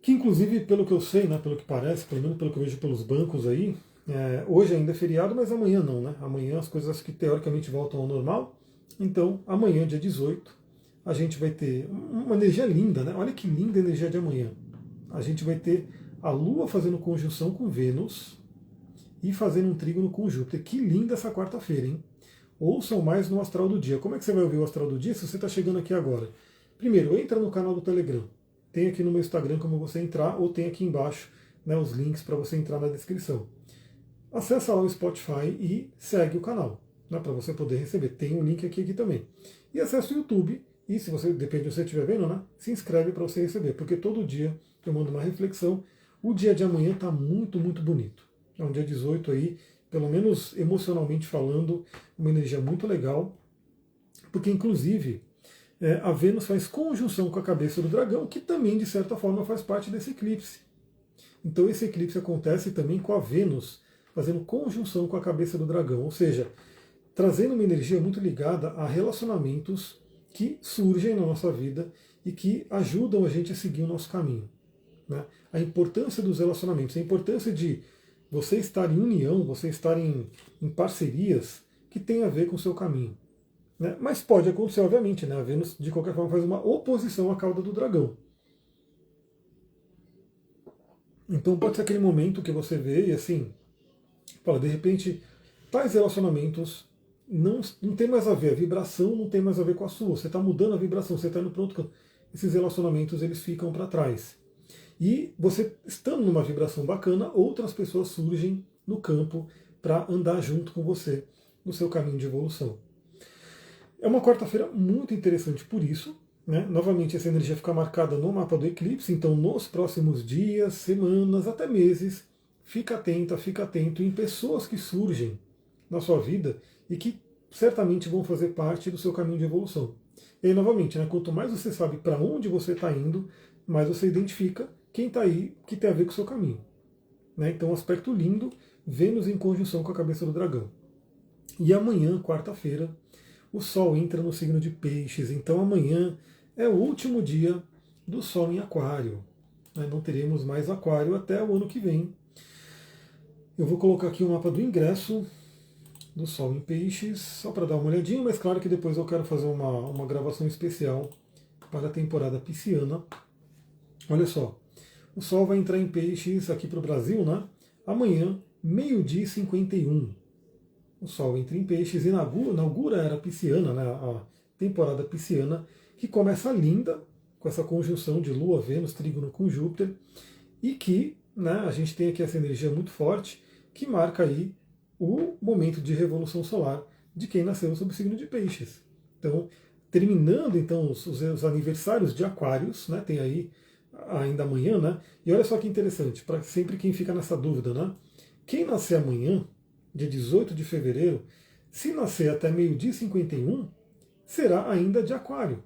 Que inclusive, pelo que eu sei, né, pelo que parece, pelo menos pelo que eu vejo pelos bancos aí, hoje ainda é feriado, mas amanhã não, né? Amanhã as coisas que teoricamente voltam ao normal. Então, amanhã, dia 18, a gente vai ter uma energia linda, né? Olha que linda a energia de amanhã. A gente vai ter a Lua fazendo conjunção com Vênus e fazendo um trígono com Júpiter. Que linda essa quarta-feira, hein? Ouçam mais no Astral do Dia. Como é que você vai ouvir o Astral do Dia se você está chegando aqui agora? Primeiro, entra no canal do Telegram. Tem aqui no meu Instagram como você entrar, ou tem aqui embaixo, né, os links para você entrar na descrição. Acesse lá o Spotify e segue o canal, né, para você poder receber. Tem o link aqui também. E acesse o YouTube, e se você, depende de você estiver vendo, né, se inscreve para você receber, porque todo dia eu mando uma reflexão. O dia de amanhã está muito, muito bonito. É um dia 18 aí, pelo menos emocionalmente falando, uma energia muito legal, porque inclusive a Vênus faz conjunção com a cabeça do dragão, que também, de certa forma, faz parte desse eclipse. Então, esse eclipse acontece também com a Vênus fazendo conjunção com a cabeça do dragão, ou seja, trazendo uma energia muito ligada a relacionamentos que surgem na nossa vida e que ajudam a gente a seguir o nosso caminho. Né? A importância dos relacionamentos, a importância de você estar em união, você estar em parcerias que tem a ver com o seu caminho. Né? Mas pode acontecer, obviamente, né? A Vênus, de qualquer forma, faz uma oposição à cauda do dragão. Então pode ser aquele momento que você vê e assim, fala, de repente, tais relacionamentos não tem mais a ver, a vibração não tem mais a ver com a sua, você está mudando a vibração, você está indo para outro canto. Esses relacionamentos eles ficam para trás. E você estando numa vibração bacana, outras pessoas surgem no campo para andar junto com você no seu caminho de evolução. É uma quarta-feira muito interessante por isso. Né? Novamente, essa energia fica marcada no mapa do eclipse, então nos próximos dias, semanas, até meses, fica atento em pessoas que surgem na sua vida e que certamente vão fazer parte do seu caminho de evolução. E aí, novamente, né, quanto mais você sabe para onde você está indo, mais você identifica quem está aí que tem a ver com o seu caminho. Né? Então, um aspecto lindo, Vênus em conjunção com a cabeça do dragão. E amanhã, quarta-feira, o Sol entra no signo de Peixes, então amanhã é o último dia do Sol em Aquário. Não teremos mais Aquário até o ano que vem. Eu vou colocar aqui o mapa do ingresso do Sol em Peixes, só para dar uma olhadinha, mas claro que depois eu quero fazer uma gravação especial para a temporada pisciana. Olha só, o Sol vai entrar em Peixes aqui para o Brasil, né? Amanhã, 12h51. O Sol entra em Peixes e inaugura a era pisciana, né, a temporada pisciana, que começa linda, com essa conjunção de Lua, Vênus, trígono com Júpiter, e que né, a gente tem aqui essa energia muito forte, que marca aí o momento de revolução solar de quem nasceu sob o signo de Peixes. Então, terminando então os aniversários de Aquários, né, tem aí ainda amanhã, né, e olha só que interessante, para sempre quem fica nessa dúvida, né, quem nascer amanhã, dia 18 de fevereiro, se nascer até meio-dia e 51, será ainda de Aquário.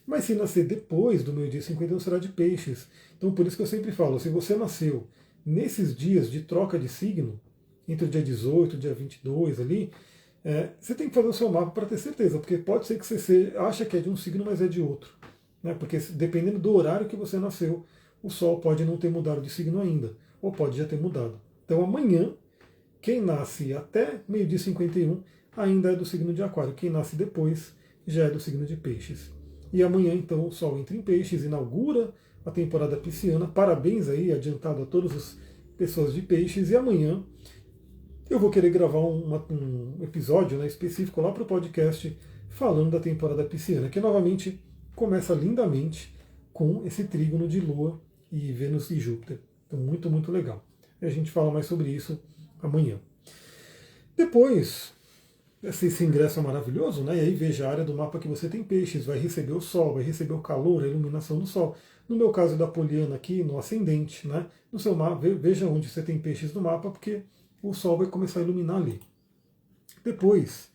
Mas se nascer depois do meio-dia e 51, será de Peixes. Então por isso que eu sempre falo, se você nasceu nesses dias de troca de signo, entre o dia 18 e o dia 22 ali, você tem que fazer o seu mapa para ter certeza, porque pode ser que você acha que é de um signo, mas é de outro. Né? Porque dependendo do horário que você nasceu, o Sol pode não ter mudado de signo ainda, ou pode já ter mudado. Então amanhã, quem nasce até meio-dia e 51 ainda é do signo de Aquário. Quem nasce depois já é do signo de Peixes. E amanhã, então, o Sol entra em Peixes, inaugura a temporada pisciana. Parabéns aí, adiantado a todas as pessoas de Peixes. E amanhã eu vou querer gravar um episódio, né, específico lá para o podcast falando da temporada pisciana, que novamente começa lindamente com esse trígono de Lua e Vênus e Júpiter. Então, muito, muito legal. E a gente fala mais sobre isso amanhã. Depois, esse ingresso é maravilhoso, né? E aí veja a área do mapa que você tem Peixes, vai receber o Sol, vai receber o calor, a iluminação do Sol. No meu caso da Poliana aqui, no ascendente, né? No seu mapa, veja onde você tem Peixes no mapa, porque o Sol vai começar a iluminar ali. Depois,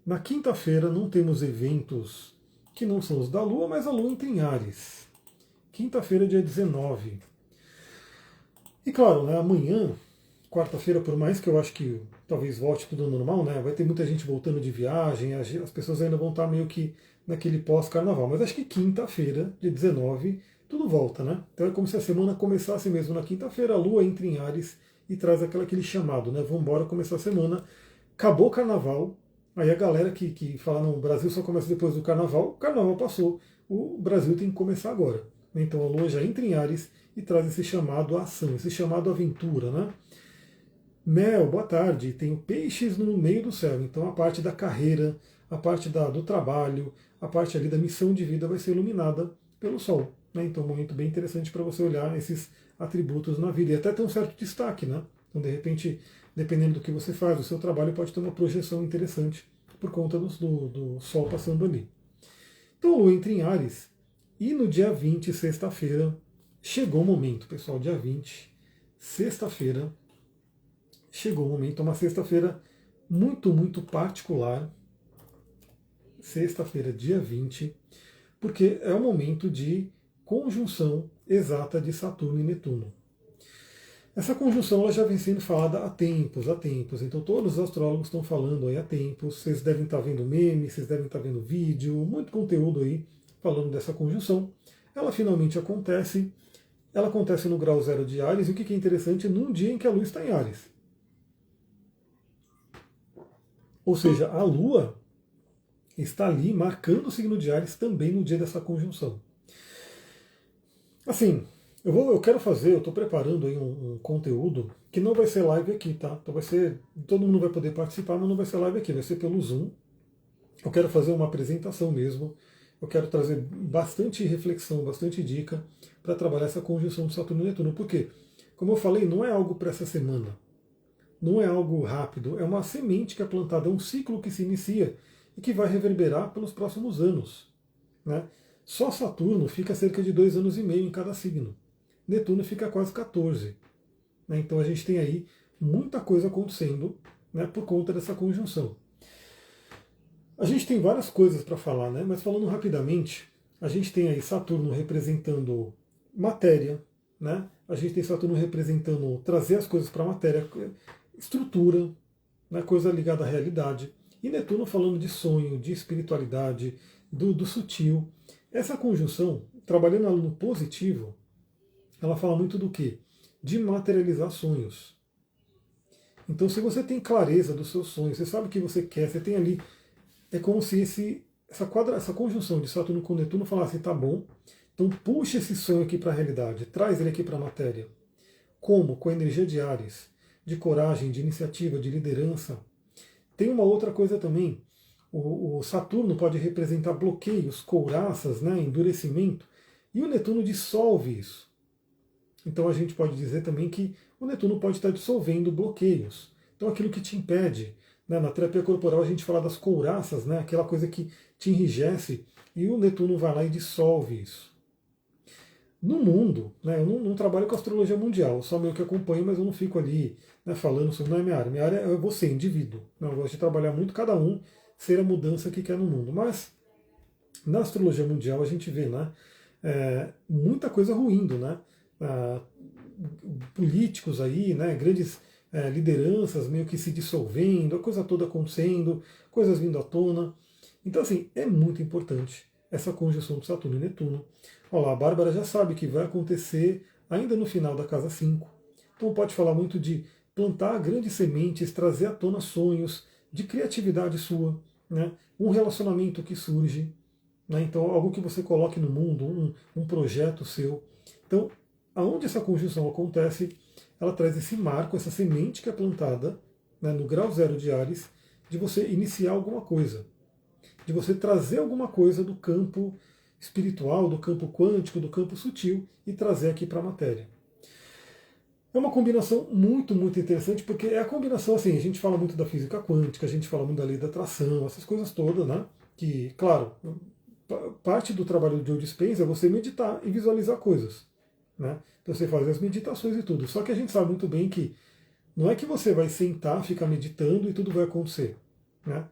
na quinta-feira, não temos eventos que não são os da Lua, mas a Lua entra em Áries. Quinta-feira, dia 19. E claro, né, amanhã, quarta-feira, por mais que eu acho que talvez volte tudo ao normal, né, vai ter muita gente voltando de viagem, as pessoas ainda vão estar meio que naquele pós-carnaval. Mas acho que quinta-feira, dia 19, tudo volta, né? Então é como se a semana começasse mesmo na quinta-feira, a Lua entra em Áries e traz aquele chamado, né? Vamos embora começar a semana. Acabou o carnaval, aí a galera que fala, não, o Brasil só começa depois do carnaval, o carnaval passou, o Brasil tem que começar agora. Então a Lua já entra em Áries e traz esse chamado à ação, esse chamado à aventura, né? Mel, boa tarde, tenho peixes no meio do céu, então a parte da carreira, a parte do trabalho, a parte ali da missão de vida vai ser iluminada pelo Sol. Né? Então é um momento bem interessante para você olhar esses atributos na vida e até ter um certo destaque, né? Então de repente, dependendo do que você faz, o seu trabalho pode ter uma projeção interessante por conta do Sol passando ali. Então a Lua entra em Áries e no dia 20, sexta-feira, chegou o momento, pessoal, dia 20, sexta-feira, chegou o momento, é uma sexta-feira muito, muito particular, sexta-feira, dia 20, porque é o momento de conjunção exata de Saturno e Netuno. Essa conjunção ela já vem sendo falada há tempos, há tempos. Então todos os astrólogos estão falando aí há tempos. Vocês devem estar vendo memes, vocês devem estar vendo vídeo, muito conteúdo aí falando dessa conjunção. Ela finalmente acontece. Ela acontece no grau zero de Áries, e o que é interessante, num dia em que a Lua está em Áries. Ou seja, a Lua está ali marcando o signo de Áries também no dia dessa conjunção. Assim, eu quero fazer, eu estou preparando aí um conteúdo que não vai ser live aqui, tá? Então vai ser, todo mundo vai poder participar, mas não vai ser live aqui, vai ser pelo Zoom. Eu quero fazer uma apresentação mesmo. Eu quero trazer bastante reflexão, bastante dica para trabalhar essa conjunção de Saturno e Netuno. Por quê? Como eu falei, não é algo para essa semana. Não é algo rápido, é uma semente que é plantada, é um ciclo que se inicia e que vai reverberar pelos próximos anos. Né? Só Saturno fica cerca de 2 anos e meio em cada signo. Netuno fica quase 14. Né? Então a gente tem aí muita coisa acontecendo, né, por conta dessa conjunção. A gente tem várias coisas para falar, né? Mas falando rapidamente, a gente tem aí Saturno representando matéria, né? A gente tem Saturno representando trazer as coisas para a matéria, estrutura, né? Coisa ligada à realidade. E Netuno falando de sonho, de espiritualidade, do sutil. Essa conjunção, trabalhando no positivo, ela fala muito do quê? De materializar sonhos. Então, se você tem clareza dos seus sonhos, você sabe o que você quer, você tem ali. É como se essa conjunção de Saturno com Netuno falasse: tá bom, então puxa esse sonho aqui para a realidade, traz ele aqui para a matéria. Como? Com a energia de Áries, de coragem, de iniciativa, de liderança. Tem uma outra coisa também. O Saturno pode representar bloqueios, couraças, né, endurecimento, e o Netuno dissolve isso. Então a gente pode dizer também que o Netuno pode estar dissolvendo bloqueios. Então aquilo que te impede, né, na terapia corporal a gente fala das couraças, né, aquela coisa que te enrijece, e o Netuno vai lá e dissolve isso. No mundo, né, eu não trabalho com astrologia mundial, eu só meio que acompanho, mas eu não fico ali, né, falando sobre, não é minha área. Minha área é você, indivíduo. Não, eu gosto de trabalhar muito cada um ser a mudança que quer no mundo. Mas na astrologia mundial a gente vê, né, muita coisa ruindo, né? Políticos aí, né, grandes lideranças meio que se dissolvendo, a coisa toda acontecendo, coisas vindo à tona. Então, assim, é muito importante essa conjunção de Saturno e Netuno. Olha lá, a Bárbara já sabe que vai acontecer ainda no final da casa 5. Então pode falar muito de plantar grandes sementes, trazer à tona sonhos, de criatividade sua, né? Um relacionamento que surge, né? Então algo que você coloque no mundo, um projeto seu. Então, aonde essa conjunção acontece, ela traz esse marco, essa semente que é plantada, né, no grau zero de Áries, de você iniciar alguma coisa, de você trazer alguma coisa do campo espiritual, do campo quântico, do campo sutil e trazer aqui para a matéria. É uma combinação muito, muito interessante, porque é a combinação, assim, a gente fala muito da física quântica, a gente fala muito da lei da atração, essas coisas todas, né? Que, claro, parte do trabalho de Joe Dispenza é você meditar e visualizar coisas, né? Então você faz as meditações e tudo. Só que a gente sabe muito bem que não é que você vai sentar, ficar meditando e tudo vai acontecer. né?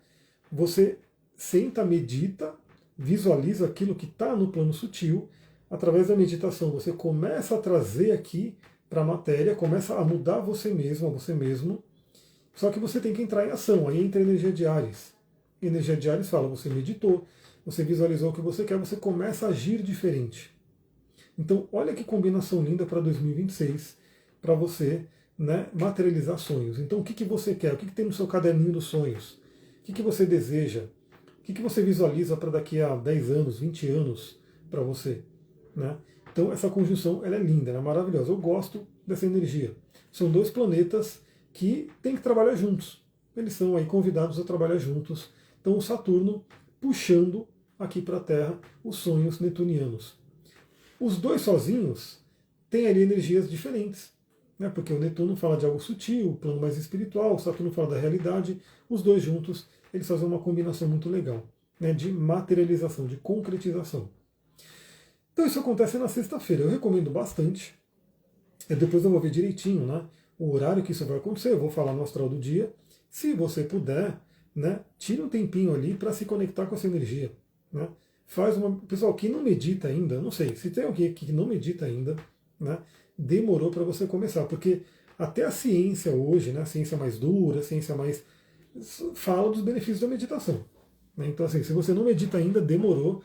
Você senta, medita, visualiza aquilo que está no plano sutil. Através da meditação, você começa a trazer aqui para a matéria, começa a mudar você mesmo, a você mesmo. Só que você tem que entrar em ação. Aí entra a energia de Áries. Energia de Áries fala, você meditou, você visualizou o que você quer, você começa a agir diferente. Então, olha que combinação linda para 2026, para você, né, materializar sonhos. Então, o que você quer? O que tem no seu caderninho dos sonhos? O que você deseja? O que você visualiza para daqui a 10 anos, 20 anos para você? Né? Então, essa conjunção ela é linda, ela é maravilhosa. Eu gosto dessa energia. São dois planetas que têm que trabalhar juntos. Eles são aí convidados a trabalhar juntos. Então, o Saturno puxando aqui para a Terra os sonhos netunianos. Os dois sozinhos têm ali energias diferentes, né? Porque o Netuno fala de algo sutil, o plano mais espiritual, o Saturno fala da realidade. Os dois juntos, eles fazem uma combinação muito legal, né? De materialização, de concretização. Então isso acontece na sexta-feira. Eu recomendo bastante. Depois eu vou ver direitinho, né, o horário que isso vai acontecer. Eu vou falar no astral do dia. Se você puder, né, tire um tempinho ali para se conectar com essa energia, né? Faz uma. Pessoal, que não medita ainda, não sei, se tem alguém aqui que não medita ainda, né, demorou para você começar, porque até a ciência hoje, né, a ciência mais dura, a ciência mais. Fala dos benefícios da meditação. Né? Então, assim, se você não medita ainda, demorou.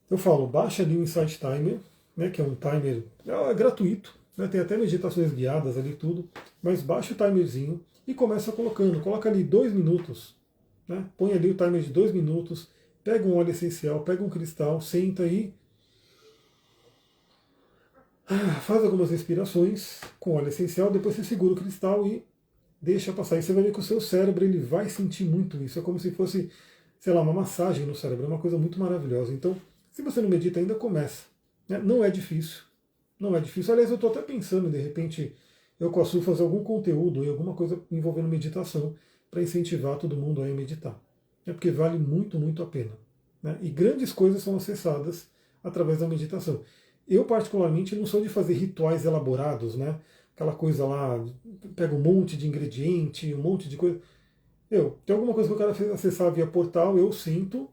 Eu falo, baixa ali o Insight Timer, né, que é um timer gratuito, né, tem até meditações guiadas ali tudo, mas baixa o timerzinho e começa colocando, coloca ali 2 minutos, né, põe ali o timer de 2 minutos, pega um óleo essencial, pega um cristal, senta aí, faz algumas respirações com óleo essencial, depois você segura o cristal e deixa passar. E você vai ver que o seu cérebro ele vai sentir muito isso, é como se fosse, sei lá, uma massagem no cérebro, é uma coisa muito maravilhosa. Então, se você não medita ainda, começa. Né? Não é difícil. Não é difícil. Aliás, eu estou até pensando, de repente, eu com a Su fazer algum conteúdo e alguma coisa envolvendo meditação para incentivar todo mundo a meditar. É porque vale muito, muito a pena. Né? E grandes coisas são acessadas através da meditação. Eu, particularmente, não sou de fazer rituais elaborados, né? Aquela coisa lá, pega um monte de ingrediente, um monte de coisa. Tem alguma coisa que eu quero acessar via portal, eu sinto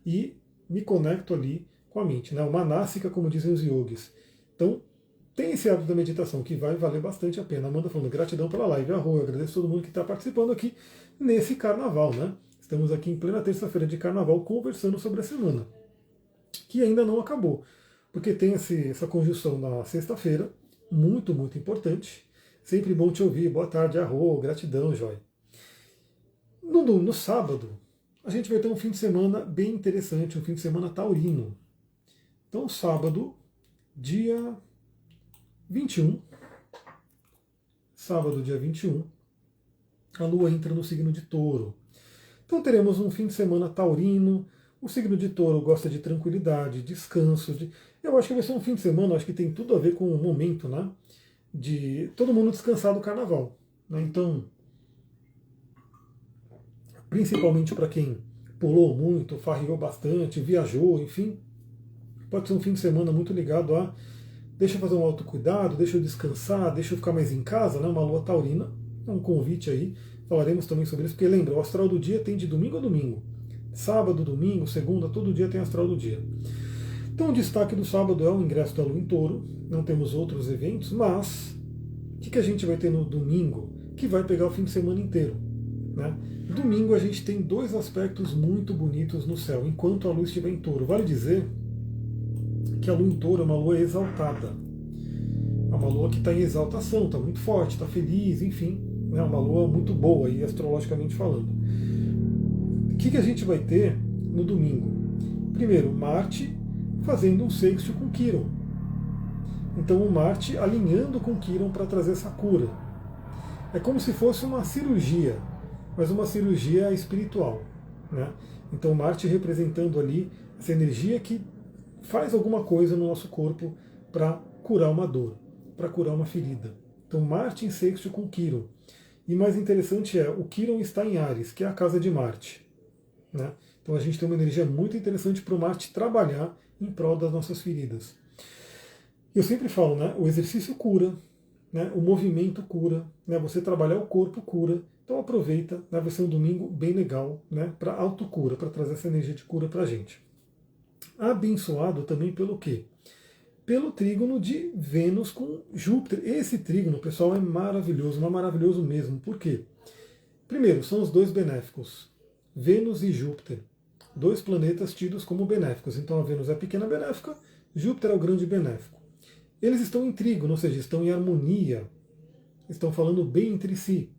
e me conecto ali com a mente, né? O manásika, como dizem os yogis. Então, tem esse hábito da meditação que vai valer bastante a pena. Amanda falando, gratidão pela live. Eu agradeço todo mundo que está participando aqui nesse carnaval, né? Estamos aqui em plena terça-feira de carnaval conversando sobre a semana, que ainda não acabou, porque tem essa conjunção na sexta-feira, muito, muito importante. Sempre bom te ouvir. Boa tarde, gratidão, Joy. No sábado, a gente vai ter um fim de semana bem interessante, um fim de semana taurino. Então, sábado, dia 21, sábado, dia 21, a Lua entra no signo de Touro. Então, teremos um fim de semana taurino. O signo de Touro gosta de tranquilidade, descanso. Eu acho que vai ser um fim de semana, acho que tem tudo a ver com o momento, né? De todo mundo descansar do carnaval. Né? Então, principalmente para quem pulou muito, farriou bastante, viajou, enfim, pode ser um fim de semana muito ligado a deixa eu fazer um autocuidado, deixa eu descansar, deixa eu ficar mais em casa, né? Uma lua taurina, é um convite aí, falaremos também sobre isso, porque lembra, o astral do dia tem de domingo a domingo, sábado, domingo, segunda, todo dia tem astral do dia. Então o destaque do sábado é o ingresso da lua em Touro, não temos outros eventos, mas o que a gente vai ter no domingo, que vai pegar o fim de semana inteiro, né? Domingo a gente tem 2 aspectos muito bonitos no céu, enquanto a lua estiver em Touro. Vale dizer que a lua em Touro é uma lua exaltada. É uma lua que está em exaltação, está muito forte, está feliz, enfim. É uma lua muito boa, aí, astrologicamente falando. O que a gente vai ter no domingo? Primeiro, Marte fazendo um sextil com Quirón. Então o Marte alinhando com Quirón para trazer essa cura. É como se fosse uma cirurgia, mas uma cirurgia espiritual. Né? Então Marte representando ali essa energia que faz alguma coisa no nosso corpo para curar uma dor, para curar uma ferida. Então Marte em sexto com Quirón. E mais interessante o Quirón está em Áries, que é a casa de Marte. Né? Então a gente tem uma energia muito interessante para o Marte trabalhar em prol das nossas feridas. Eu sempre falo, né, o exercício cura, né, o movimento cura, né, você trabalhar o corpo cura, Então aproveita, né? Vai ser um domingo bem legal, né? Para autocura, para trazer essa energia de cura para a gente. Abençoado também pelo quê? Pelo trígono de Vênus com Júpiter. Esse trígono, pessoal, é maravilhoso, mas maravilhoso mesmo. Por quê? Primeiro, são os dois benéficos, Vênus e Júpiter. Dois planetas tidos como benéficos. Então a Vênus é a pequena benéfica, Júpiter é o grande benéfico. Eles estão em trígono, ou seja, estão em harmonia, estão falando bem entre si.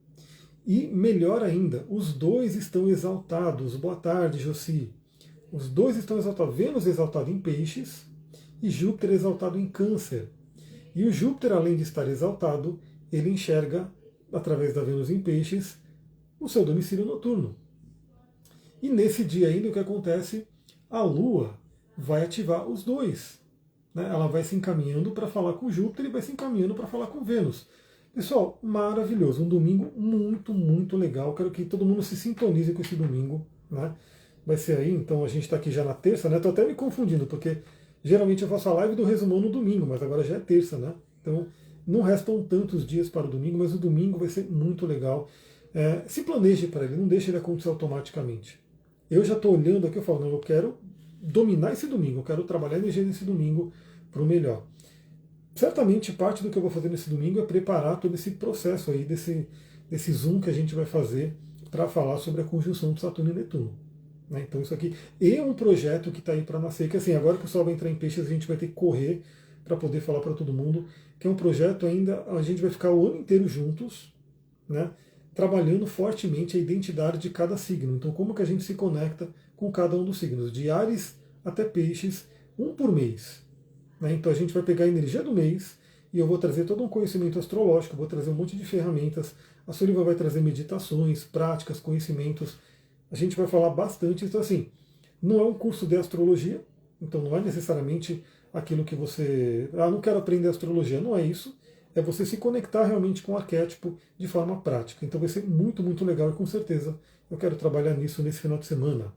E melhor ainda, os dois estão exaltados. Boa tarde, Josi. Os dois estão exaltados. Vênus exaltado em Peixes e Júpiter exaltado em Câncer. E o Júpiter, além de estar exaltado, ele enxerga, através da Vênus em Peixes, o seu domicílio noturno. E nesse dia ainda o que acontece? A Lua vai ativar os dois. Né? Ela vai se encaminhando para falar com Júpiter e vai se encaminhando para falar com Vênus. Pessoal, maravilhoso. Um domingo muito, muito legal. Quero que todo mundo se sintonize com esse domingo. Né? Vai ser aí, então a gente está aqui já na terça, né? Estou até me confundindo, porque geralmente eu faço a live do resumão no domingo, mas agora já é terça, né? Então não restam tantos dias para o domingo, mas o domingo vai ser muito legal. Se planeje para ele, não deixe ele acontecer automaticamente. Eu já estou olhando aqui, eu falo, não, eu quero dominar esse domingo, eu quero trabalhar a energia desse domingo para o melhor. Certamente parte do que eu vou fazer nesse domingo é preparar todo esse processo aí, desse zoom que a gente vai fazer para falar sobre a conjunção de Saturno e Netuno. Né? Então isso aqui é um projeto que está aí para nascer, que assim, agora que o Sol vai entrar em Peixes, a gente vai ter que correr para poder falar para todo mundo, que é um projeto ainda, a gente vai ficar o ano inteiro juntos, né? Trabalhando fortemente a identidade de cada signo. Então como que a gente se conecta com cada um dos signos, de Áries até Peixes, um por mês. Né? Então a gente vai pegar a energia do mês e eu vou trazer todo um conhecimento astrológico, vou trazer um monte de ferramentas, a Sullivan vai trazer meditações, práticas, conhecimentos. A gente vai falar bastante, então assim, não é um curso de astrologia, então não é necessariamente aquilo que você... não quero aprender astrologia, não é isso. É você se conectar realmente com o arquétipo de forma prática. Então vai ser muito, muito legal e com certeza eu quero trabalhar nisso nesse final de semana.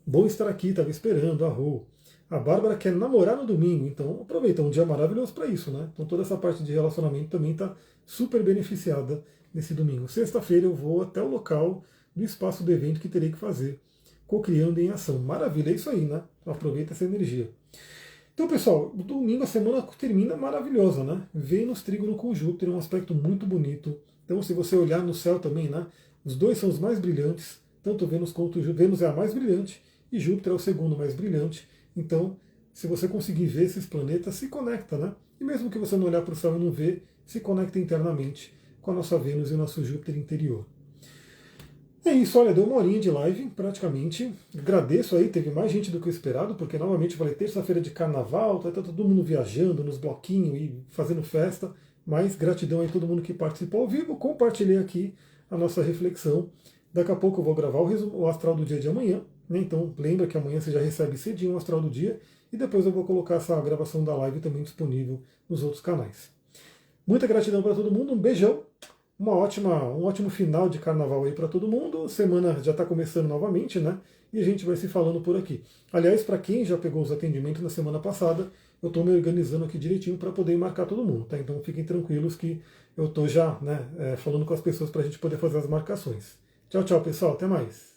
Bom estar aqui, estava esperando, arro. A Bárbara quer namorar no domingo, então aproveita, um dia maravilhoso para isso, né? Então toda essa parte de relacionamento também está super beneficiada nesse domingo. Sexta-feira eu vou até o local do espaço do evento que terei que fazer, Cocriando em Ação. Maravilha, é isso aí, né? Aproveita essa energia. Então, pessoal, domingo a semana termina maravilhosa, né? Vênus trígono com Júpiter, um aspecto muito bonito. Então, se você olhar no céu também, né? Os dois são os mais brilhantes, tanto Vênus quanto Júpiter. Vênus é a mais brilhante e Júpiter é o segundo mais brilhante. Então, se você conseguir ver esses planetas, se conecta, né? E mesmo que você não olhar para o céu e não ver, se conecta internamente com a nossa Vênus e o nosso Júpiter interior. É isso, olha, deu uma horinha de live, praticamente. Agradeço aí, teve mais gente do que eu esperado, porque novamente eu falei terça-feira de carnaval, tá todo mundo viajando nos bloquinhos e fazendo festa, mas gratidão aí a todo mundo que participou ao vivo, compartilhei aqui a nossa reflexão. Daqui a pouco eu vou gravar o astral do dia de amanhã, né? Então lembra que amanhã você já recebe cedinho o astral do dia, e depois eu vou colocar essa gravação da live também disponível nos outros canais. Muita gratidão para todo mundo, um beijão. Um ótimo final de carnaval aí para todo mundo. Semana já está começando novamente, né? E a gente vai se falando por aqui. Aliás, para quem já pegou os atendimentos na semana passada, eu estou me organizando aqui direitinho para poder marcar todo mundo, tá? Então fiquem tranquilos que eu estou já, né, falando com as pessoas para a gente poder fazer as marcações. Tchau, tchau, pessoal. Até mais.